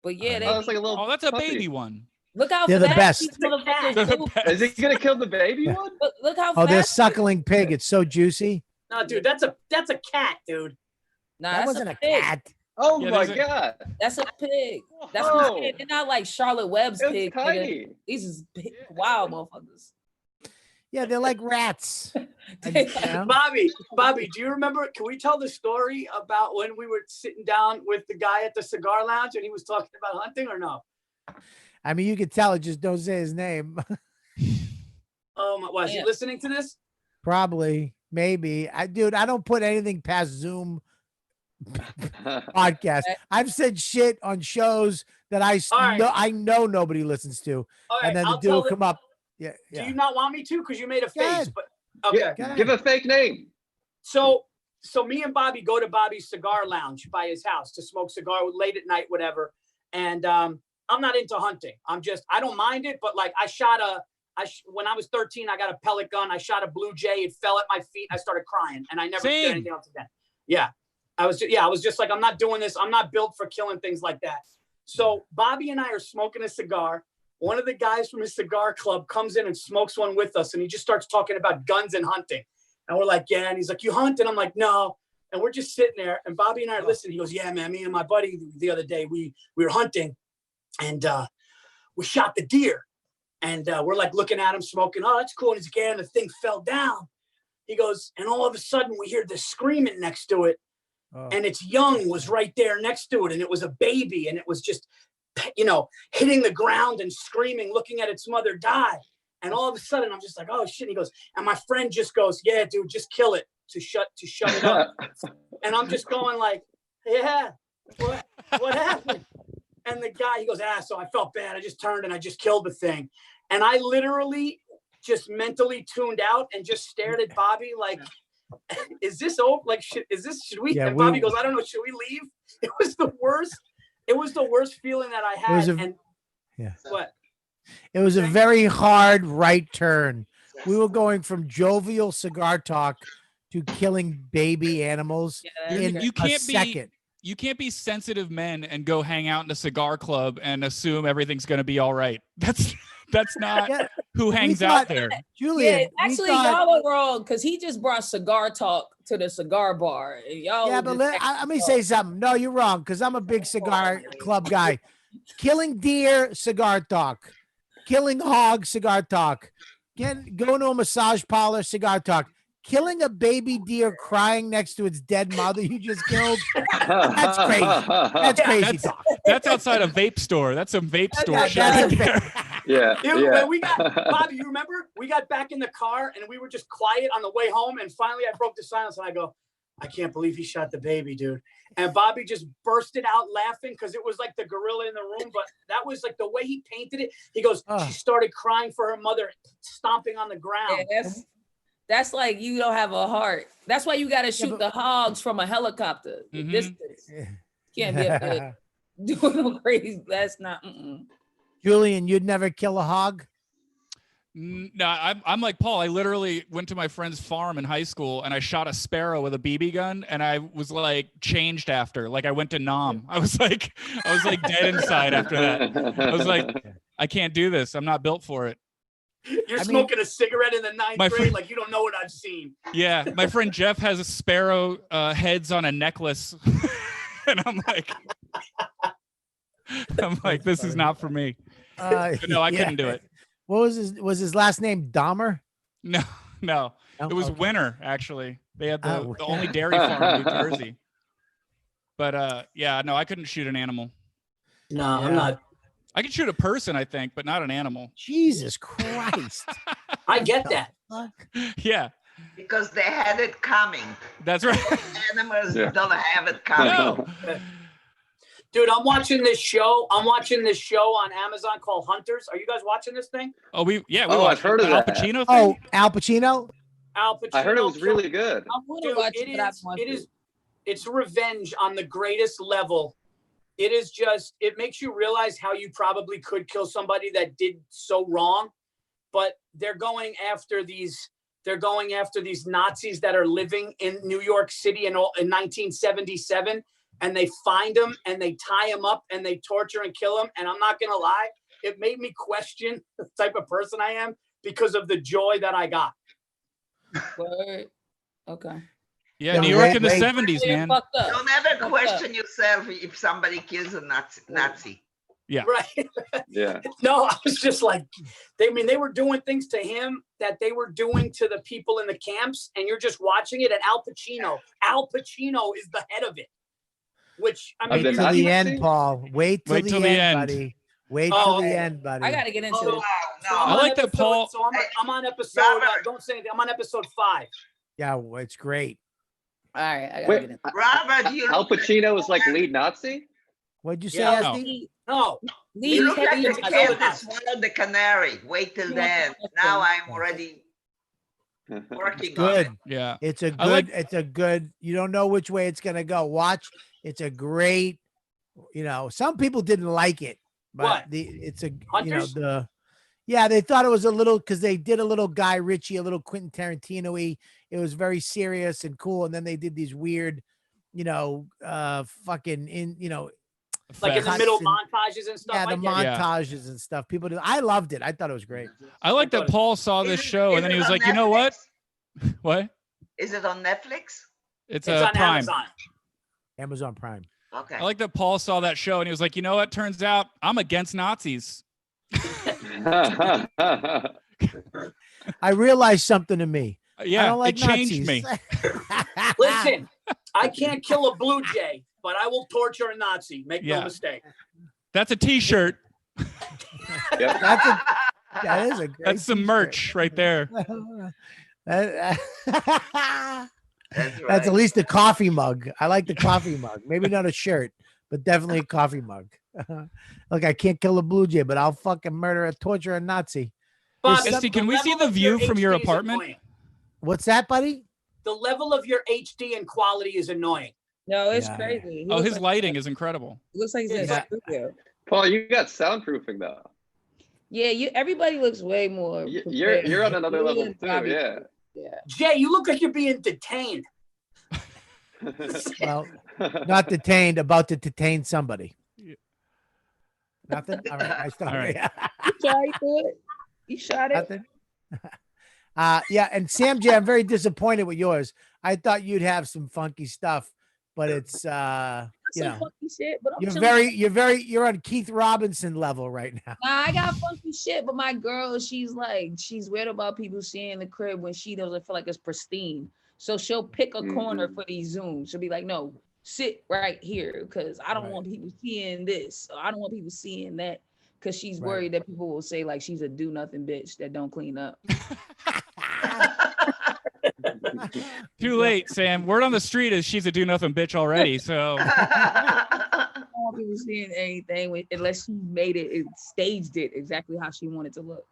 S6: But yeah, they
S3: Oh, it's like a little.
S1: Oh, that's a
S3: puppy.
S1: baby one.
S6: look how
S2: They're the
S6: fast
S2: best.
S6: these motherfuckers
S1: They're the
S6: move.
S1: best.
S3: Is he gonna kill the baby one?
S6: Look how
S2: Oh, they're
S6: fast.
S2: suckling pig. It's so juicy.
S4: No, dude, that's a cat, dude.
S6: Nah,
S2: That
S6: that's
S2: wasn't a
S6: pig.
S2: cat.
S3: Oh
S1: Yeah,
S3: my
S1: there's a-
S3: god,
S6: That's a pig. That's what I'm
S3: Whoa.
S6: saying. They're not like Charlotte Webb's
S3: it's
S6: pig. Nigga.
S3: tiny.
S6: These is big, wild motherfuckers.
S2: Yeah, they're like rats. Yeah.
S4: Bobby, do you remember? Can we tell the story about when we were sitting down with the guy at the cigar lounge and he was talking about hunting or no?
S2: I mean, you could tell it. Just don't say his name.
S4: Was he
S6: Yeah.
S4: listening to this?
S2: Probably, maybe. I don't put anything past Zoom podcast. I've said shit on shows that
S4: All right.
S2: I know nobody listens to,
S4: All right,
S2: and then
S4: I'll
S2: the dude
S4: tell
S2: will come up. Yeah,
S4: Do
S2: yeah.
S4: you not want me to? Because you made a
S2: Go
S4: face.
S2: ahead.
S4: But okay.
S2: Go ahead.
S3: Give a fake name.
S4: So me and Bobby go to Bobby's cigar lounge by his house to smoke cigar late at night, whatever. And I'm not into hunting. I don't mind it, but like when I was 13, I got a pellet gun. I shot a blue jay. It fell at my feet. I started crying, and I never did
S1: Same.
S4: anything else again. Yeah, I was just like, I'm not doing this. I'm not built for killing things like that. So Bobby and I are smoking a cigar. One of the guys from his cigar club comes in and smokes one with us, and he just starts talking about guns and hunting. And we're like, yeah. And he's like, you hunt? And I'm like, no. And we're just sitting there, and Bobby and I are listening. He goes, yeah, man, me and my buddy the other day, we were hunting, and we shot the deer. And we're like looking at him smoking. Oh, that's cool. And he's like, yeah, and the thing fell down. He goes, and all of a sudden we hear this screaming next to it.
S2: Oh.
S4: And its young was right there next to it. And it was a baby. And it was just, hitting the ground and screaming, looking at its mother die. And all of a sudden I'm just like, oh shit. And he goes, and my friend just goes, yeah, dude, just kill it to shut it up. And I'm just going like, yeah, what happened? And the guy, he goes, so I felt bad. I just turned and I just killed the thing. And I literally just mentally tuned out and just stared at Bobby like, is this over? Like, should we?
S2: Yeah,
S4: and Bobby goes, I don't know. Should we leave? It was the worst. It was the worst feeling that I had. What?
S2: It was a very hard right turn. We were going from jovial cigar talk to killing baby animals in
S1: You
S2: a
S1: can't
S2: second.
S1: You can't be sensitive men and go hang out in a cigar club and assume everything's going to be all right. That's not
S2: Yeah,
S1: who hangs
S2: thought-
S1: out there.
S2: Julian,
S6: Yeah,
S2: we
S6: actually,
S2: thought-
S6: y'all were wrong because he just brought cigar talk to the cigar bar. And y'all
S2: Yeah,
S6: were
S2: but
S6: just
S2: let me say something. No, you're wrong because I'm a big cigar club guy. Killing deer, cigar talk. Killing hog, cigar talk. Going to a massage parlor, cigar talk. Killing a baby deer crying next to its dead mother you just killed. That's crazy. That's crazy talk.
S1: That's outside a vape store. That's some vape store shit.
S2: That's
S1: right
S2: a
S1: there.
S3: Yeah.
S4: When we got, Bobby, you remember? We got back in the car and we were just quiet on the way home. And finally I broke the silence and I go, I can't believe he shot the baby, dude. And Bobby just bursted out laughing because it was like the gorilla in the room. But that was like the way he painted it. He goes, she started crying for her mother, stomping on the ground.
S6: Yeah, that's like you don't have a heart. That's why you got to shoot the hogs from a helicopter.
S1: Mm-hmm.
S6: Distance. Can't be up there doing no crazy. That's not.
S2: Julian, you'd never kill a hog?
S1: No, I'm like Paul. I literally went to my friend's farm in high school and I shot a sparrow with a BB gun, and I was like changed after. Like I went to Noam. I was like dead inside after that. I was like, I can't do this. I'm not built for it.
S4: You're smoking a cigarette in the ninth grade, like you don't know what I've seen.
S1: Yeah, my friend Jeff has a sparrow heads on a necklace, and I'm like, this is not for me. No, I couldn't do it.
S2: What was his last name? Dahmer?
S1: No. It was Winter, actually. They had the only dairy farm in New Jersey. But yeah, no, I couldn't shoot an animal.
S4: No, I'm not.
S1: I could shoot a person, I think, but not an animal.
S2: Jesus Christ.
S4: I get that.
S1: Yeah.
S5: Because they had it coming.
S1: That's right.
S5: Animals don't have it coming.
S1: No.
S4: Dude, I'm watching this show. On Amazon called Hunters. Are you guys watching this thing?
S1: Oh,
S3: I've heard of that.
S1: Al Pacino thing?
S2: Oh, Al Pacino?
S4: Al Pacino.
S3: I heard it was really good.
S6: I want to watch it.
S4: It's revenge on the greatest level. It is just, it makes you realize how you probably could kill somebody that did so wrong, but they're going after these Nazis that are living in New York City in 1977, and they find them and they tie them up and they torture and kill them. And I'm not going to lie, it made me question the type of person I am because of the joy that I got.
S6: Word. Okay.
S1: Yeah, New York in the 70s, man.
S5: Don't ever question yourself if somebody kills a Nazi.
S1: Yeah.
S4: Right.
S3: Yeah.
S4: No, I was just like, they were doing things to him that they were doing to the people in the camps, and you're just watching it. And Al Pacino is the head of it. Which I mean,
S2: wait till the end, Paul. Wait till the end, buddy. Wait till the end, buddy.
S6: I gotta get into it.
S4: So
S1: I like that, Paul.
S4: So I'm on episode. Don't say anything. I'm on episode 5.
S2: Yeah, it's great.
S6: All right, I gotta get into it.
S5: Robert,
S3: Al Pacino was like lead Nazi?
S2: What'd you say, Estee?
S4: No.
S5: You look like the kid that swallowed the canary. Wait till then. Now I'm already working on it.
S1: Yeah.
S2: It's a good, you don't know which way it's gonna go. Watch. It's a great, some people didn't like it, but
S4: Hunters?
S2: They thought it was a little, because they did a little Guy Ritchie, a little Quentin Tarantino-y. It was very serious and cool, and then they did these weird, fucking
S4: like in the middle montages and stuff.
S2: Yeah, the montages and stuff. People do. I loved it. I thought it was great.
S1: I like that Paul saw this show and then he was like,
S5: Netflix?
S1: you know what? What?
S5: Is it on Netflix?
S1: It's
S4: on
S1: Prime.
S2: Amazon Prime.
S5: Okay.
S1: I like that Paul saw that show and he was like, you know what? Turns out I'm against Nazis.
S2: I realized something to me.
S1: Yeah,
S2: I don't like
S1: it changed
S2: Nazis.
S1: me.
S4: Listen, I can't kill a blue jay, but I will torture a Nazi. Make no mistake.
S1: That's a T-shirt.
S2: That is a great
S1: That's some merch right there.
S5: That's
S2: at least a coffee mug. I like the coffee mug. Maybe not a shirt, but definitely a coffee mug. Look, I can't kill a blue jay, but I'll fucking torture a Nazi.
S1: Estee, can we see the view from your apartment?
S2: What's that, buddy?
S4: The level of your HD and quality is annoying.
S6: No, it's crazy.
S1: His lighting is incredible.
S6: It looks like he's in a studio.
S3: Paul, you got soundproofing though.
S6: Yeah, everybody looks way more.
S3: You're on another level too. Yeah.
S4: Jay, you look like you're being detained.
S2: Well, not detained, about to detain somebody. Nothing? All right. I started.
S6: All right. You shot it?
S2: Nothing? Yeah, and Sam J, I'm very disappointed with yours. I thought you'd have some funky stuff, but it's funky
S6: shit, but
S2: you're on Keith Robinson level right now.
S6: Nah, I got funky shit, but my girl, she's weird about people seeing the crib when she doesn't feel like it's pristine. So she'll pick a corner for these Zooms. She'll be like, no, sit right here because I don't want people seeing this. Or I don't want people seeing that. because she's
S2: Right.
S6: worried that people will say like she's a do nothing bitch that don't clean up.
S1: Too late, Sam. Word on the street is she's a do nothing bitch already. So
S6: I don't want people seeing anything unless she made it and staged it exactly how she wanted to look.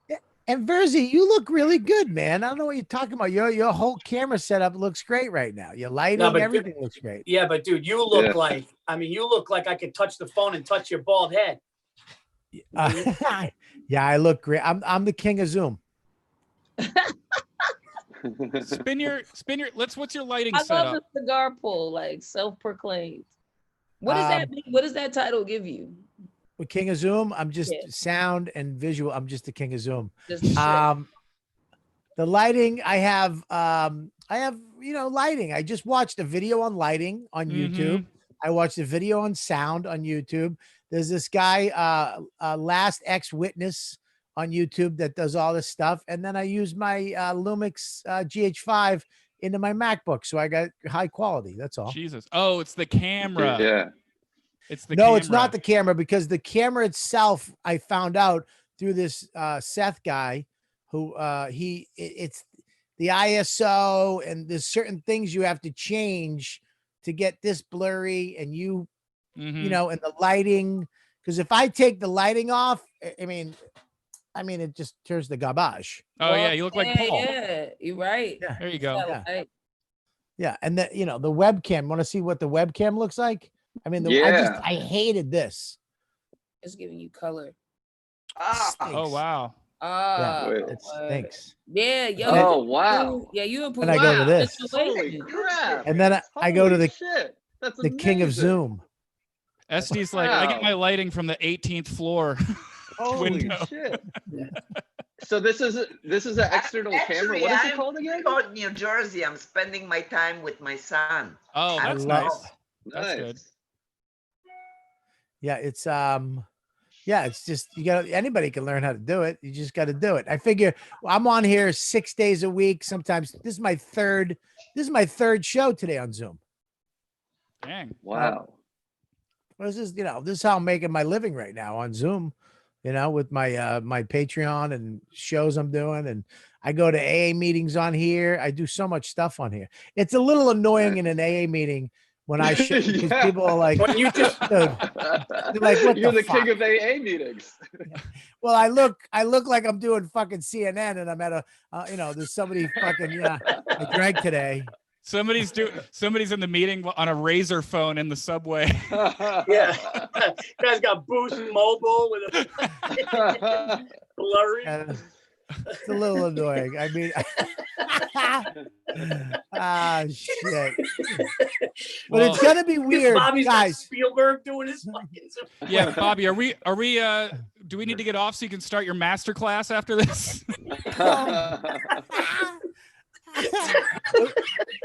S2: And Virzi, you look really good, man. I don't know what you're talking about. Your whole camera setup looks great right now. Your lighting, everything looks great.
S4: Yeah, but dude, you look like, I mean, you look like I could touch the phone and touch your bald head.
S2: Yeah, I look great. I'm the king of Zoom.
S1: spin your what's your lighting
S6: I
S1: setup?
S6: love the cigar pull, like self-proclaimed. What does that mean? What does that title give you?
S2: With King of Zoom, I'm just sound and visual. I'm just the king of Zoom.
S6: Just the
S2: lighting, I have lighting. I just watched a video on lighting on YouTube. I watched a video on sound on YouTube. There's this guy, Last Ex Witness on YouTube that does all this stuff. And then I use my Lumix GH5 into my MacBook. So I got high quality. That's all.
S1: Jesus. Oh, it's the camera.
S3: Yeah.
S1: It's the
S2: No,
S1: camera.
S2: it's not the camera, because the camera itself, I found out through this Seth guy who it's the ISO, and there's certain things you have to change to get this blurry, and you know, and the lighting. Because if I take the lighting off, I mean, it just turns the garbage.
S1: Oh yeah, you look like Paul.
S6: Yeah, you're right.
S2: Yeah.
S1: There you go.
S2: Yeah, and the the webcam. Want to see what the webcam looks like? I mean, I hated this.
S6: It's giving you color.
S1: Oh wow.
S2: It stinks.
S6: Yeah, yo.
S3: Oh wow.
S6: Yeah, you
S2: And I go to this.
S3: Holy crap.
S2: And then I go to the
S3: That's
S2: the king of
S3: amazing.
S2: Zoom.
S1: Estee's like, I get my lighting from the 18th floor.
S3: Holy
S1: window.
S3: shit. So this is an external camera. What is it called again?
S5: I'm in New Jersey. I'm spending my time with my son.
S1: Oh,
S5: I
S1: that's
S5: love-
S1: nice. That's
S3: Nice.
S1: good.
S2: Yeah, it's just anybody can learn how to do it. You just got to do it. I figure I'm on here 6 days a week. Sometimes this is my third show today on Zoom.
S1: Dang.
S3: Wow.
S2: This is this is how I'm making my living right now on Zoom. With my my Patreon and shows I'm doing, and I go to AA meetings on here. I do so much stuff on here. It's a little annoying in an AA meeting when I show, because people are like,
S4: When you just
S2: dude, they're like, what
S3: You're the
S2: fuck?
S3: king of AA meetings.
S2: Well, I look like I'm doing fucking CNN, and I'm at a there's somebody fucking I drank today.
S1: Somebody's in the meeting on a razor phone in the subway.
S4: yeah, guy's got Boost Mobile with a blurry.
S2: It's a little annoying. I mean, shit. But it's gonna be weird,
S4: Bobby's
S2: guys.
S4: got Spielberg doing his fucking.
S1: Yeah, Bobby, are we do we need to get off so you can start your master class after this?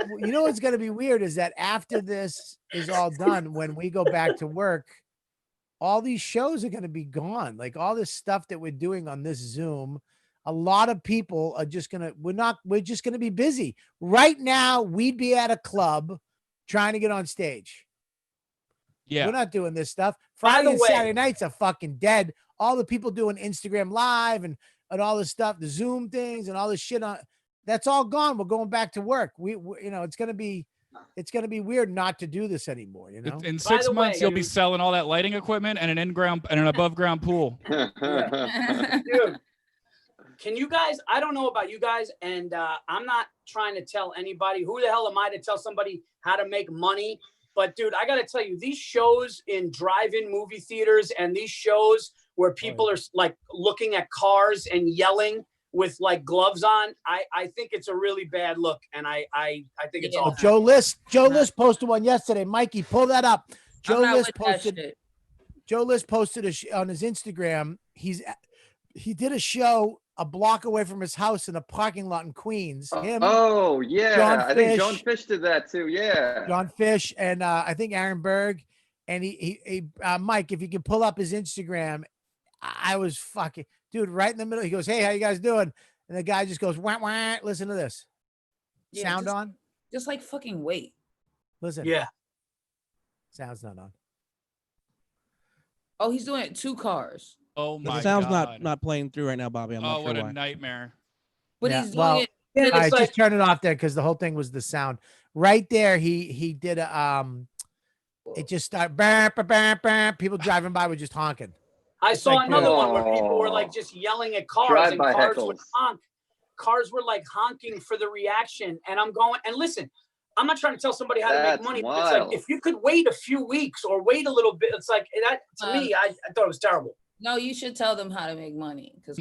S2: What's going to be weird is that after this is all done, when we go back to work, all these shows are going to be gone. Like all this stuff that we're doing on this Zoom, a lot of people are just going to, we're just going to be busy. Right now, we'd be at a club trying to get on stage.
S1: Yeah.
S2: We're not doing this stuff. Friday and Saturday nights are fucking dead. All the people doing Instagram Live and all this stuff, the Zoom things and all this shit on. That's all gone. We're going back to work. We it's gonna be weird not to do this anymore.
S1: In 6 months, you'll be selling all that lighting equipment and an in-ground and an above-ground pool.
S4: Dude, can you guys? I don't know about you guys, and I'm not trying to tell anybody. Who the hell am I to tell somebody how to make money? But dude, I gotta tell you, these shows in drive-in movie theaters and these shows where people are like looking at cars and yelling with like gloves on, I think it's a really bad look, and I think it's all.
S2: Joe List posted one yesterday. Mikey, pull that up. Joe List posted on his Instagram. He did a show a block away from his house in a parking lot in Queens.
S3: Oh yeah, I think John Fish did that too. Yeah,
S2: John Fish and I think Aaron Berg, and he Mike, if you can pull up his Instagram, I was fucking. Dude, right in the middle, he goes, "Hey, how you guys doing?" And the guy just goes, "Wah wah." Listen to this. Sound on?
S6: Just like fucking wait.
S2: Listen.
S4: Yeah.
S2: Sound's not on.
S6: Oh, he's doing it 2 cars.
S1: Oh my
S8: sound's
S1: God.
S8: not playing through right now, Bobby. I'm not sure
S1: what
S8: why.
S1: a nightmare.
S6: But
S2: Yeah,
S6: he's doing
S2: well,
S6: it.
S2: all right,
S6: Like,
S2: just turn it off there because the whole thing was the sound. Right there, he did a it just started people driving by were just honking.
S4: I
S2: It's
S4: saw
S2: like,
S4: another
S2: dude.
S4: one where people were like just yelling at cars and
S3: Drive-by
S4: cars would
S3: heckles.
S4: honk. Cars were like honking for the reaction. And I'm going, and listen, I'm not trying to tell somebody how to make money, but it's like, if you could wait a few weeks or wait a little bit, it's like, that to me, I thought it was terrible.
S6: No, you should tell them how to make money because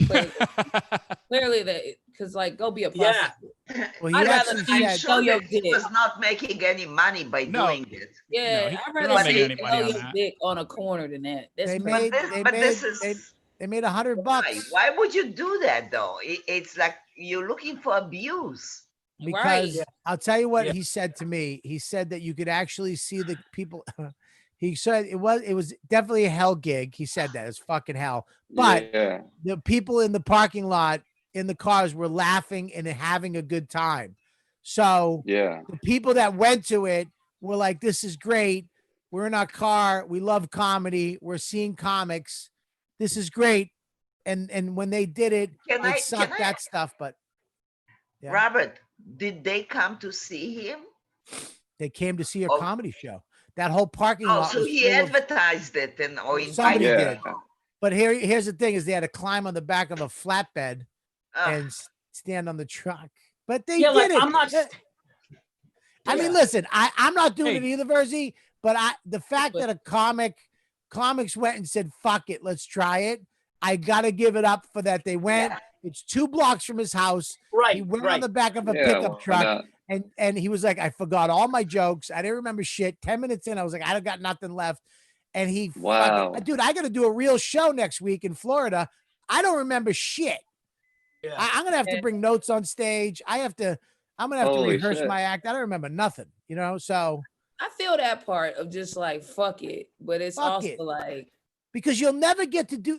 S6: clearly they, because like, go be a prostitute.
S4: Yeah.
S2: Well,
S6: I'd rather
S5: I'm sure that he was not making any money by doing it.
S6: Yeah,
S1: No,
S6: I'd
S1: they're
S6: rather
S1: not making
S6: see
S1: any money on
S6: your
S1: that.
S6: dick on a corner than that. That's
S2: They
S6: crazy.
S2: made they made $100.
S5: Why would you do that though? It's like you're looking for abuse.
S2: Because
S6: Right.
S2: I'll tell you what
S4: Yeah.
S2: he said to me. He said that you could actually see the people. He said it was definitely a hell gig. He said that it's fucking hell. But
S3: yeah.
S2: the people in the parking lot in the cars were laughing and having a good time. So
S3: Yeah.
S2: the people that went to it were like, "This is great. We're in our car. We love comedy. We're seeing comics. This is great." And when they did it, it sucked that stuff. But yeah.
S5: Robert, did they come to see him?
S2: They came to see a comedy show. That whole parking lot.
S5: So
S2: was
S5: he
S2: full of-
S5: advertised it and or
S2: somebody
S5: invited
S2: did. But here's the thing: is they had to climb on the back of a flatbed and stand on the truck. But they did it.
S4: I'm not.
S2: I mean, listen, I'm not doing it either, Virzi. But the fact that comics went and said, "Fuck it, let's try it." I gotta give it up for that. They went. Yeah. It's 2 blocks from his house.
S4: Right.
S2: He went on the back of a pickup truck. And he was like, I forgot all my jokes. I didn't remember shit. 10 minutes in, I was like, I got nothing left. And he, dude, I got to do a real show next week in Florida. I don't remember shit. Yeah. I'm going to have to bring notes on stage. I'm going to have to rehearse my act. I don't remember nothing, you know? So
S6: I feel that part of just like, fuck it. But it's also like.
S2: Because you'll never get to do,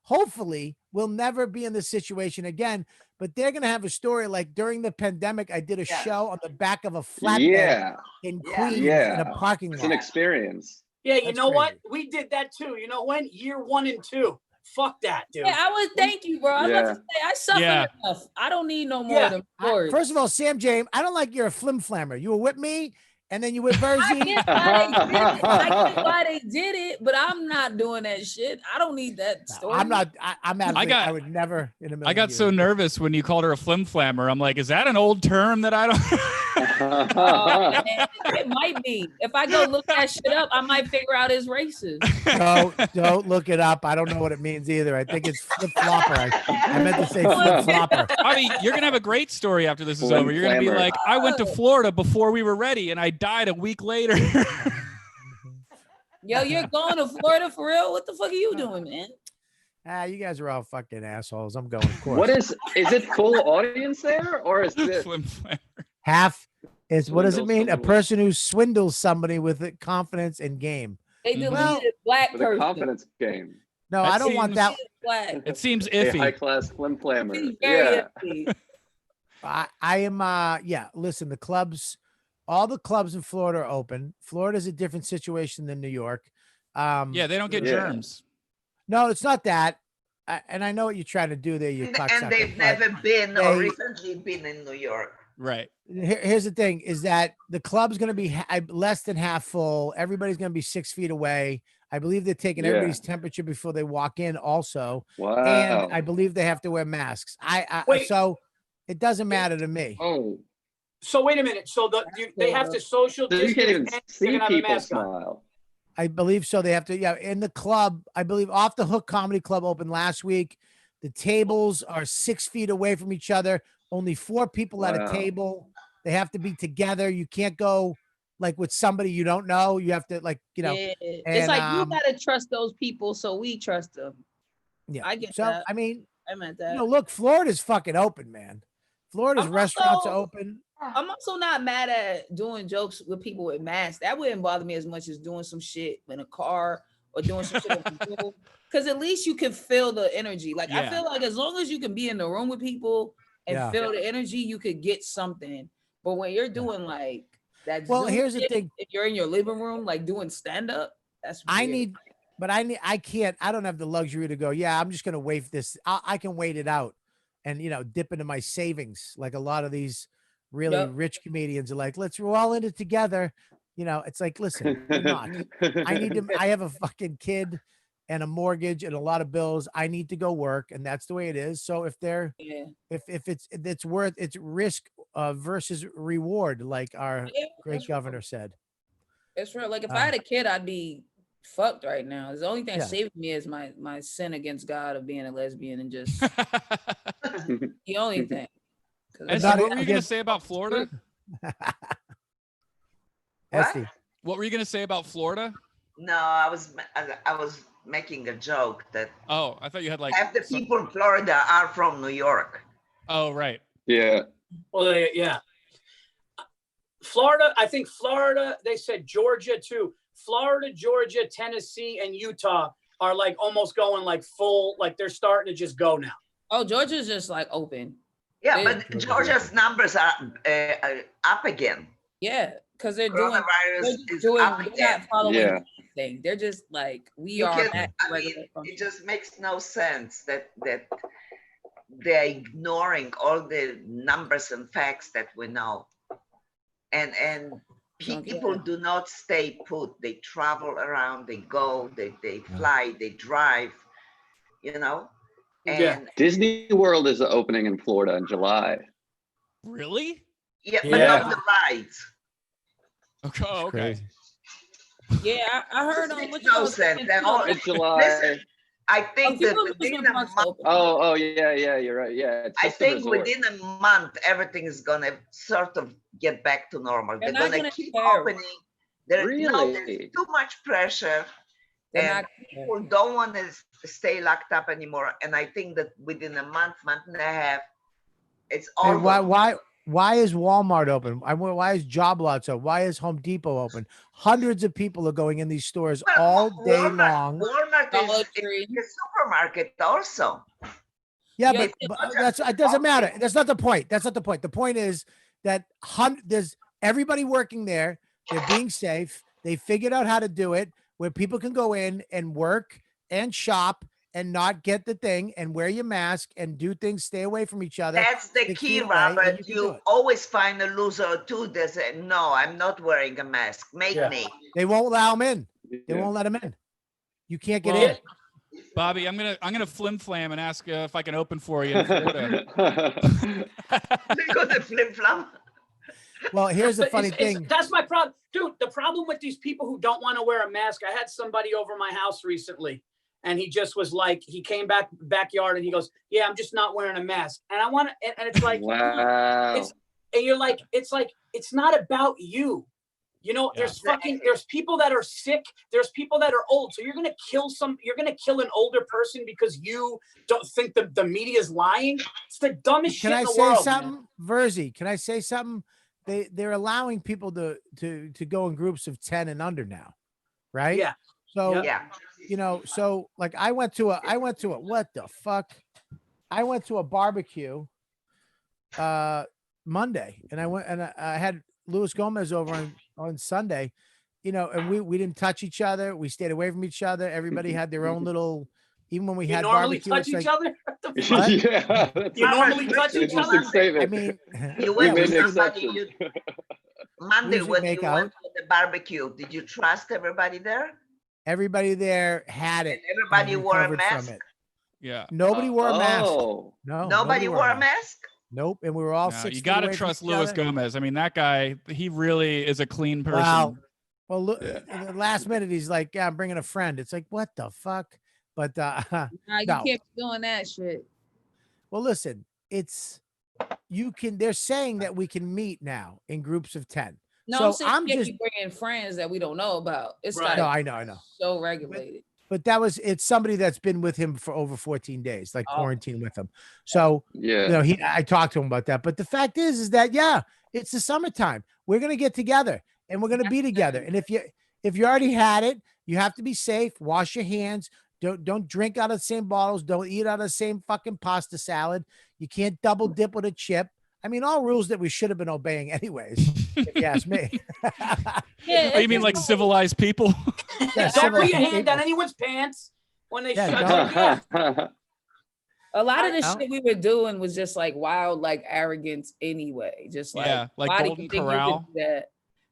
S2: hopefully we'll never be in this situation again. But they're going to have a story like during the pandemic, I did a show on the back of a flatbed in Queens in a parking lot.
S3: It's an experience.
S4: Yeah, you know what? We did that too. You know when? Year 1 and 2. Fuck that, dude.
S6: Yeah, I would thank you, bro. I was about to say, I suffered enough. I don't need no more than words.
S2: First of all, Sam James, I don't like you're a flim flammer. You were with me. And then you with Virzi.
S6: I get why they did it, but I'm not doing that shit. I don't need that story.
S2: I'm not. I would never in a million
S1: I got
S2: years.
S1: so nervous when you called her a flim flammer. I'm like, is that an old term that I don't?
S6: It might be. If I go look that shit up, I might figure out it's racist.
S2: Don't look it up. I don't know what it means either. I think it's flip flopper. I meant to say flip flopper.
S1: Bobby, you're gonna have a great story after this is over. You're gonna be like, I went to Florida before we were ready, and I died a week later.
S6: Yo, you're going to Florida for real? What the fuck are you doing, man?
S2: You guys are all fucking assholes. I'm going, of course.
S3: What is it full audience there? Or is it
S2: half is what does it mean? A person who swindles somebody with confidence and game.
S6: They deleted black
S3: with
S6: person.
S3: A confidence game.
S2: No, I don't want that.
S1: It seems iffy.
S3: High class flim flammer.
S6: Iffy.
S2: I am listen, the clubs, all the clubs in Florida are open. Florida's a different situation than New York.
S1: They don't get germs.
S2: No, it's not that. And I know what you're trying to do there.
S5: And they've never been or recently been in New York.
S1: Right.
S2: Here's the thing is that the club's going to be less than half full. Everybody's going to be 6 feet away. I believe they're taking everybody's temperature before they walk in also.
S3: Wow.
S2: And I believe they have to wear masks. So it doesn't matter to me.
S3: Oh.
S4: So wait a minute. So they have to social distance.
S3: You can't even see people
S4: smile.
S2: I believe so. They have to, in the club, I believe Off the Hook Comedy Club opened last week. The tables are 6 feet away from each other. Only 4 people at a table. They have to be together. You can't go like with somebody you don't know. You have to
S6: it's like you gotta trust those people, so we trust them.
S2: Yeah,
S6: I get
S2: so
S6: that.
S2: I mean,
S6: I meant that.
S2: Look, Florida's fucking open, man. Florida's restaurants are open.
S6: I'm also not mad at doing jokes with people with masks. That wouldn't bother me as much as doing some shit in a car or doing some shit with people. Because at least you can feel the energy. Like I feel like as long as you can be in the room with people and feel the energy, you could get something. But when you're doing like that,
S2: here's the thing:
S6: if you're in your living room, like doing stand up, that's weird.
S2: but I can't. I don't have the luxury to go. Yeah, I'm just gonna wait this. I can wait it out, and dip into my savings like a lot of these really rich comedians are like. We're all in it together. It's like, listen, we're not. I need to. I have a fucking kid and a mortgage and a lot of bills. I need to go work, and that's the way it is. So if it's worth it's risk versus reward, like our great governor said.
S6: It's real. Like if I had a kid, I'd be fucked right now. The only thing saving me is my sin against God of being a lesbian and just the only thing.
S1: Estee, what were you gonna say about Florida?
S2: Estee,
S1: what were you gonna say about Florida?
S5: No, I was making a joke that.
S1: Oh, I thought you had like
S5: half the people in Florida are from New York.
S1: Oh, right.
S3: Yeah.
S4: Well, yeah. Florida, I think Florida, they said Georgia too. Florida, Georgia, Tennessee, and Utah are like almost going like full, like they're starting to just go now.
S6: Oh, Georgia's just like open.
S5: Yeah, but Georgia's numbers are up again.
S6: Yeah, because they're
S5: not
S6: following anything. They're just like
S5: it just makes no sense that they're ignoring all the numbers and facts that we know. And people do not stay put. They travel around, they go, they fly, they drive, And
S3: Disney World is opening in Florida in July.
S1: Really?
S5: Yeah, but not the rides.
S1: Okay. Oh, okay.
S6: Yeah, I heard on
S5: which no sense.
S3: It's July.
S5: Listen, I think that within a month.
S3: Oh, yeah, you're right. Yeah,
S5: I think within a month, everything is gonna sort of get back to normal. They're gonna keep opening. There's too much pressure, and people don't want to stay locked up anymore. And I think that within a month and a half, it's all.
S2: Why is Walmart open? Why is Job Lots open? Why is Home Depot open? Hundreds of people are going in these stores all day long.
S5: Walmart is a supermarket also.
S2: Yeah, but it doesn't matter. That's not the point. That's not the point. The point is that there's everybody working there. They're being safe. They figured out how to do it where people can go in and work and shop and not get the thing and wear your mask and do things, stay away from each other.
S5: That's the key, Robert. You always find a loser or two that say, no, I'm not wearing a mask. Make me.
S2: They won't allow them in. They won't let them in. You can't get in.
S1: Bobby, I'm gonna flim flam and ask if I can open for you in Florida.
S5: They got the flim flam.
S2: Well, here's the funny thing.
S4: That's my problem. Dude, the problem with these people who don't want to wear a mask, I had somebody over my house recently. And he just was like, he came backyard and he goes, yeah, I'm just not wearing a mask. And I want to, and it's like,
S3: wow.
S4: And you're like, it's not about you. There's people that are sick. There's people that are old. So you're going to kill an older person because you don't think the media is lying. It's the dumbest shit in the world.
S2: Can I say something? Virzi, can I say something? They're allowing people to go in groups of 10 and under now. Right?
S4: Yeah.
S2: So, so like I went to a what the fuck? I went to a barbecue Monday and I had Luis Gomez over on Sunday, and we didn't touch each other. We stayed away from each other. Everybody had their own little, even when we had barbecue.
S4: Touch each other?
S3: Yeah.
S4: You normally touch each other?
S2: I mean,
S5: you went with somebody Monday when you went to the barbecue. Did you trust everybody there?
S2: Everybody there had it.
S5: And everybody wore a mask.
S1: Yeah.
S2: Nobody wore a mask.
S5: No. Nobody wore a mask.
S2: Nope. And we were all 6
S1: You got to trust Luis Gomez. I mean, that guy, he really is a clean person.
S2: Well, look, in the last minute, he's like, yeah, I'm bringing a friend. It's like, what the fuck? But
S6: you can't be doing that shit.
S2: Well, listen, they're saying that we can meet now in groups of 10.
S6: No, so I'm just bringing friends that we don't know about. It's
S2: right. No, I know.
S6: So regulated.
S2: But it's somebody that's been with him for over 14 days, like quarantine with him. So I talked to him about that. But the fact is that it's the summertime. We're gonna get together and we're gonna be together. And if you already had it, you have to be safe. Wash your hands. Don't drink out of the same bottles. Don't eat out of the same fucking pasta salad. You can't double dip with a chip. I mean, all rules that we should have been obeying anyways, if you ask me.
S1: You mean like civilized people?
S4: Don't put your hand down anyone's pants when they shut you down.
S6: A lot of the shit we were doing was just like wild, like arrogance anyway. Just like,
S1: like Golden Corral.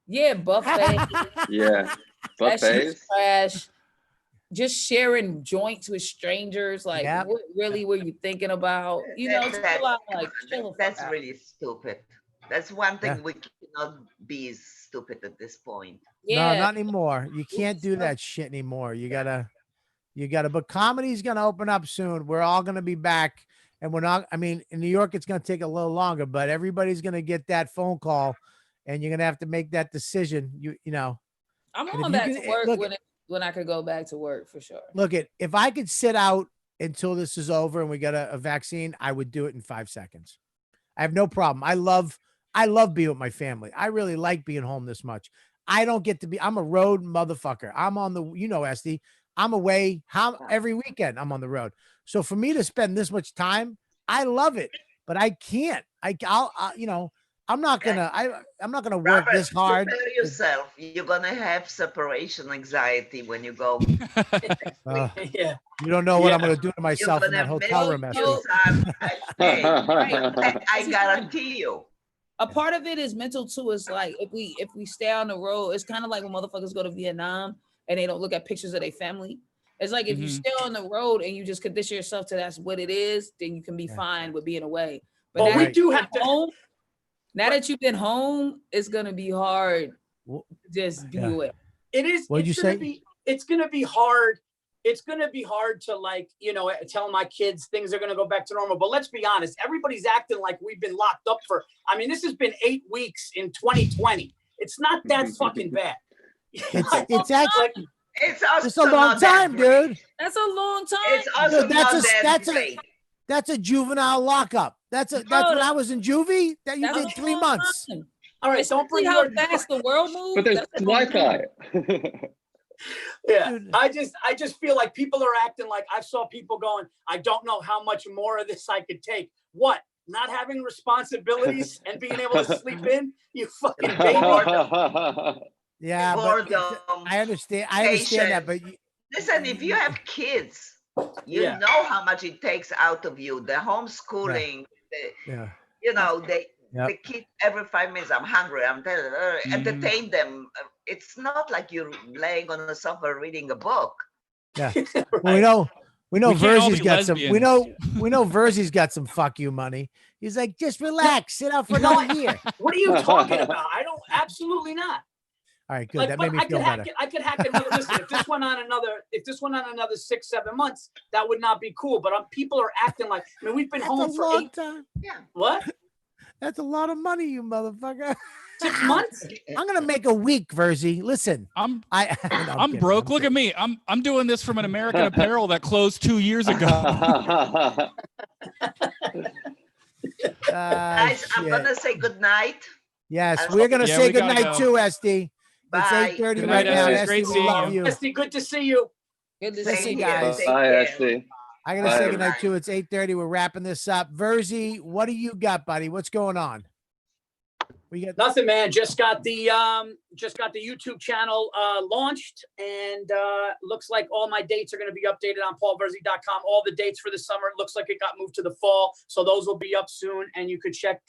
S6: Yeah, buffet.
S3: Yeah, buffets.
S6: That shit's trash. Just sharing joints with strangers. Like, what really were you thinking about? You know,
S5: that's really stupid. That's one thing we cannot be stupid at this point.
S2: Yeah. No, not anymore. You can't do that shit anymore. You gotta, but comedy's gonna open up soon. We're all gonna be back. And we're not, I mean, in New York, it's gonna take a little longer, but everybody's gonna get that phone call and you're gonna have to make that decision. You know.
S6: I'm going back to work when I could go back to work for sure.
S2: Look, if I could sit out until this is over and we got a vaccine, I would do it in 5 seconds. I have no problem. I love being with my family. I really like being home this much. I don't get to be, I'm a road motherfucker. I'm on the, Estee, I'm away every weekend I'm on the road. So for me to spend this much time, I love it, but I can't, I'm not gonna work
S5: Robert,
S2: this hard.
S5: Prepare yourself. You're gonna have separation anxiety when you go.
S2: You don't know what I'm gonna do to myself in that hotel room.
S5: I guarantee you.
S6: A part of it is mental too. It's like if we stay on the road, it's kind of like when motherfuckers go to Vietnam and they don't look at pictures of their family. It's like if you stay on the road and you just condition yourself to that's what it is, then you can be fine with being away. But
S4: we do have to.
S6: Home, now that you've been home, it's gonna be hard to just be away.
S4: It is.
S2: What'd you say?
S4: It's gonna be hard. It's gonna be hard to tell my kids things are gonna go back to normal. But let's be honest, everybody's acting like we've been locked up for. I mean, this has been 8 weeks in 2020. It's not that fucking bad.
S2: It's actually.
S5: It's
S2: a long time, dude.
S6: That's a long time.
S5: It's also
S2: that's a juvenile lockup. That's what I was in juvie. That you did 3 months.
S4: Time. All right, don't bring
S6: how fast the world moves.
S3: But there's Wi-Fi.
S4: Yeah, dude. I just feel like people are acting like I saw people going, I don't know how much more of this I could take. What? Not having responsibilities and being able to sleep in? You fucking baby.
S2: Yeah, but I understand that, but
S5: listen, if you have kids, you know how much it takes out of you. The homeschooling, the kids every 5 minutes, I'm hungry, I'm entertain them. It's not like you're laying on the sofa reading a book.
S2: Yeah. Well, we know Virzi's got some. We know Virzi's got some fuck you money. He's like, just relax, sit out for another year.
S4: What are you talking about? Absolutely not.
S2: All right, good. That made me feel better.
S4: I could hack another. Listen, if this went on another 6-7 months, that would not be cool. But people are acting like. I mean, we've been home for 8
S5: time. Yeah.
S4: What?
S2: That's a lot of money, you motherfucker.
S4: 6 months?
S2: I'm gonna make a week, Virzi. Listen,
S1: I'm broke. Look at me. I'm doing this from an American Apparel that closed 2 years ago.
S5: Guys, I'm gonna say good night.
S2: Yes, we're gonna say good night too, Estee. It's 8:30 right now.
S1: Great seeing you.
S4: Estee, good to see you.
S6: Good to see you guys.
S3: Bye, Estee.
S2: I gotta say goodnight too. It's 8:30. We're wrapping this up. Virzi, what do you got, buddy? What's going on? We got
S4: nothing, man. Just got the YouTube channel launched, and looks like all my dates are going to be updated on paulvirzi.com. All the dates for the summer. It looks like it got moved to the fall, so those will be up soon. And you could check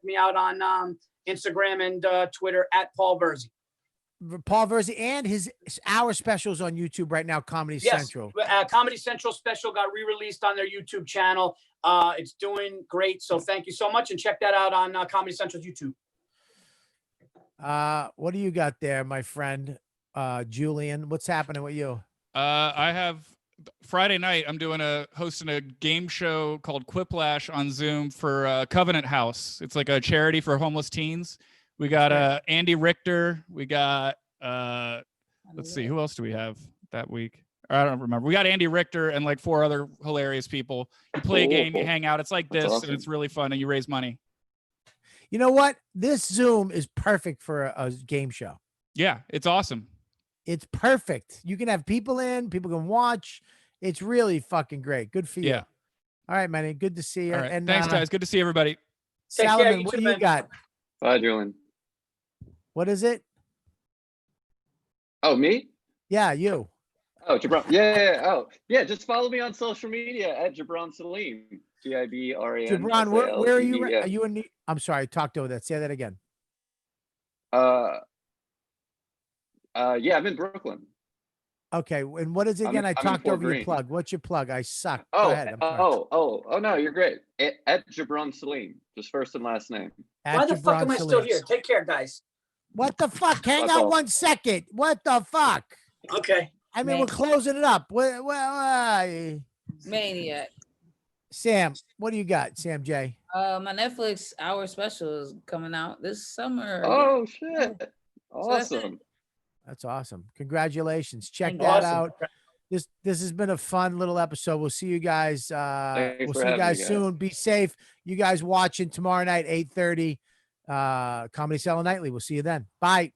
S4: me out on Instagram and Twitter at Paul Virzi.
S2: Paul Virzi and our specials on YouTube right now. Comedy Central.
S5: Comedy Central special got re-released on their YouTube channel. It's doing great. So thank you so much, and check that out on Comedy Central's YouTube.
S2: What do you got there, my friend? Julian, what's happening with you?
S1: I have Friday night. I'm hosting a game show called Quiplash on Zoom for Covenant House. It's like a charity for homeless teens. We got Andy Richter. We got let's see, who else do we have that week? I don't remember. We got Andy Richter and like 4 other hilarious people. You play a game, you hang out. It's like this, and it's really fun, and you raise money.
S2: You know what? This Zoom is perfect for a game show.
S1: Yeah, it's awesome.
S2: It's perfect. You can have people in, people can watch. It's really fucking great. Good for you.
S1: Yeah.
S2: All right, man. Good to see you.
S1: All right.
S2: And
S1: thanks, guys. Good to see everybody.
S2: Saleem, what do you got?
S3: Bye, Julian.
S2: What is it?
S3: Oh, me?
S2: Yeah, you.
S3: Oh, Gibran. Yeah. Oh, yeah. Just follow me on social media at Gibran Saleem. Gibran.
S2: Gibran, where are you? Are you in? I'm sorry, I talked over that. Say that again.
S3: Yeah, I'm in Brooklyn.
S2: Okay, and what is it again? I talked over your plug. What's your plug? I suck. Go ahead. I'm sorry.
S3: No, you're great. At Gibran Saleem, just first and last name.
S4: Why the fuck am I still here? Take care, guys.
S2: What the fuck? Hang on 1 second. What the fuck?
S4: Okay.
S2: I mean, we're closing it up.
S6: Maniac.
S2: Sam, what do you got, Sam J?
S6: My Netflix hour special is coming out this summer.
S3: Oh shit! Awesome.
S2: That's awesome. Congratulations. Check that out. This has been a fun little episode. We'll see you guys. We'll see you guys soon. Be safe. You guys watching tomorrow night, 8:30. Comedy Cellar Nightly. We'll see you then. Bye.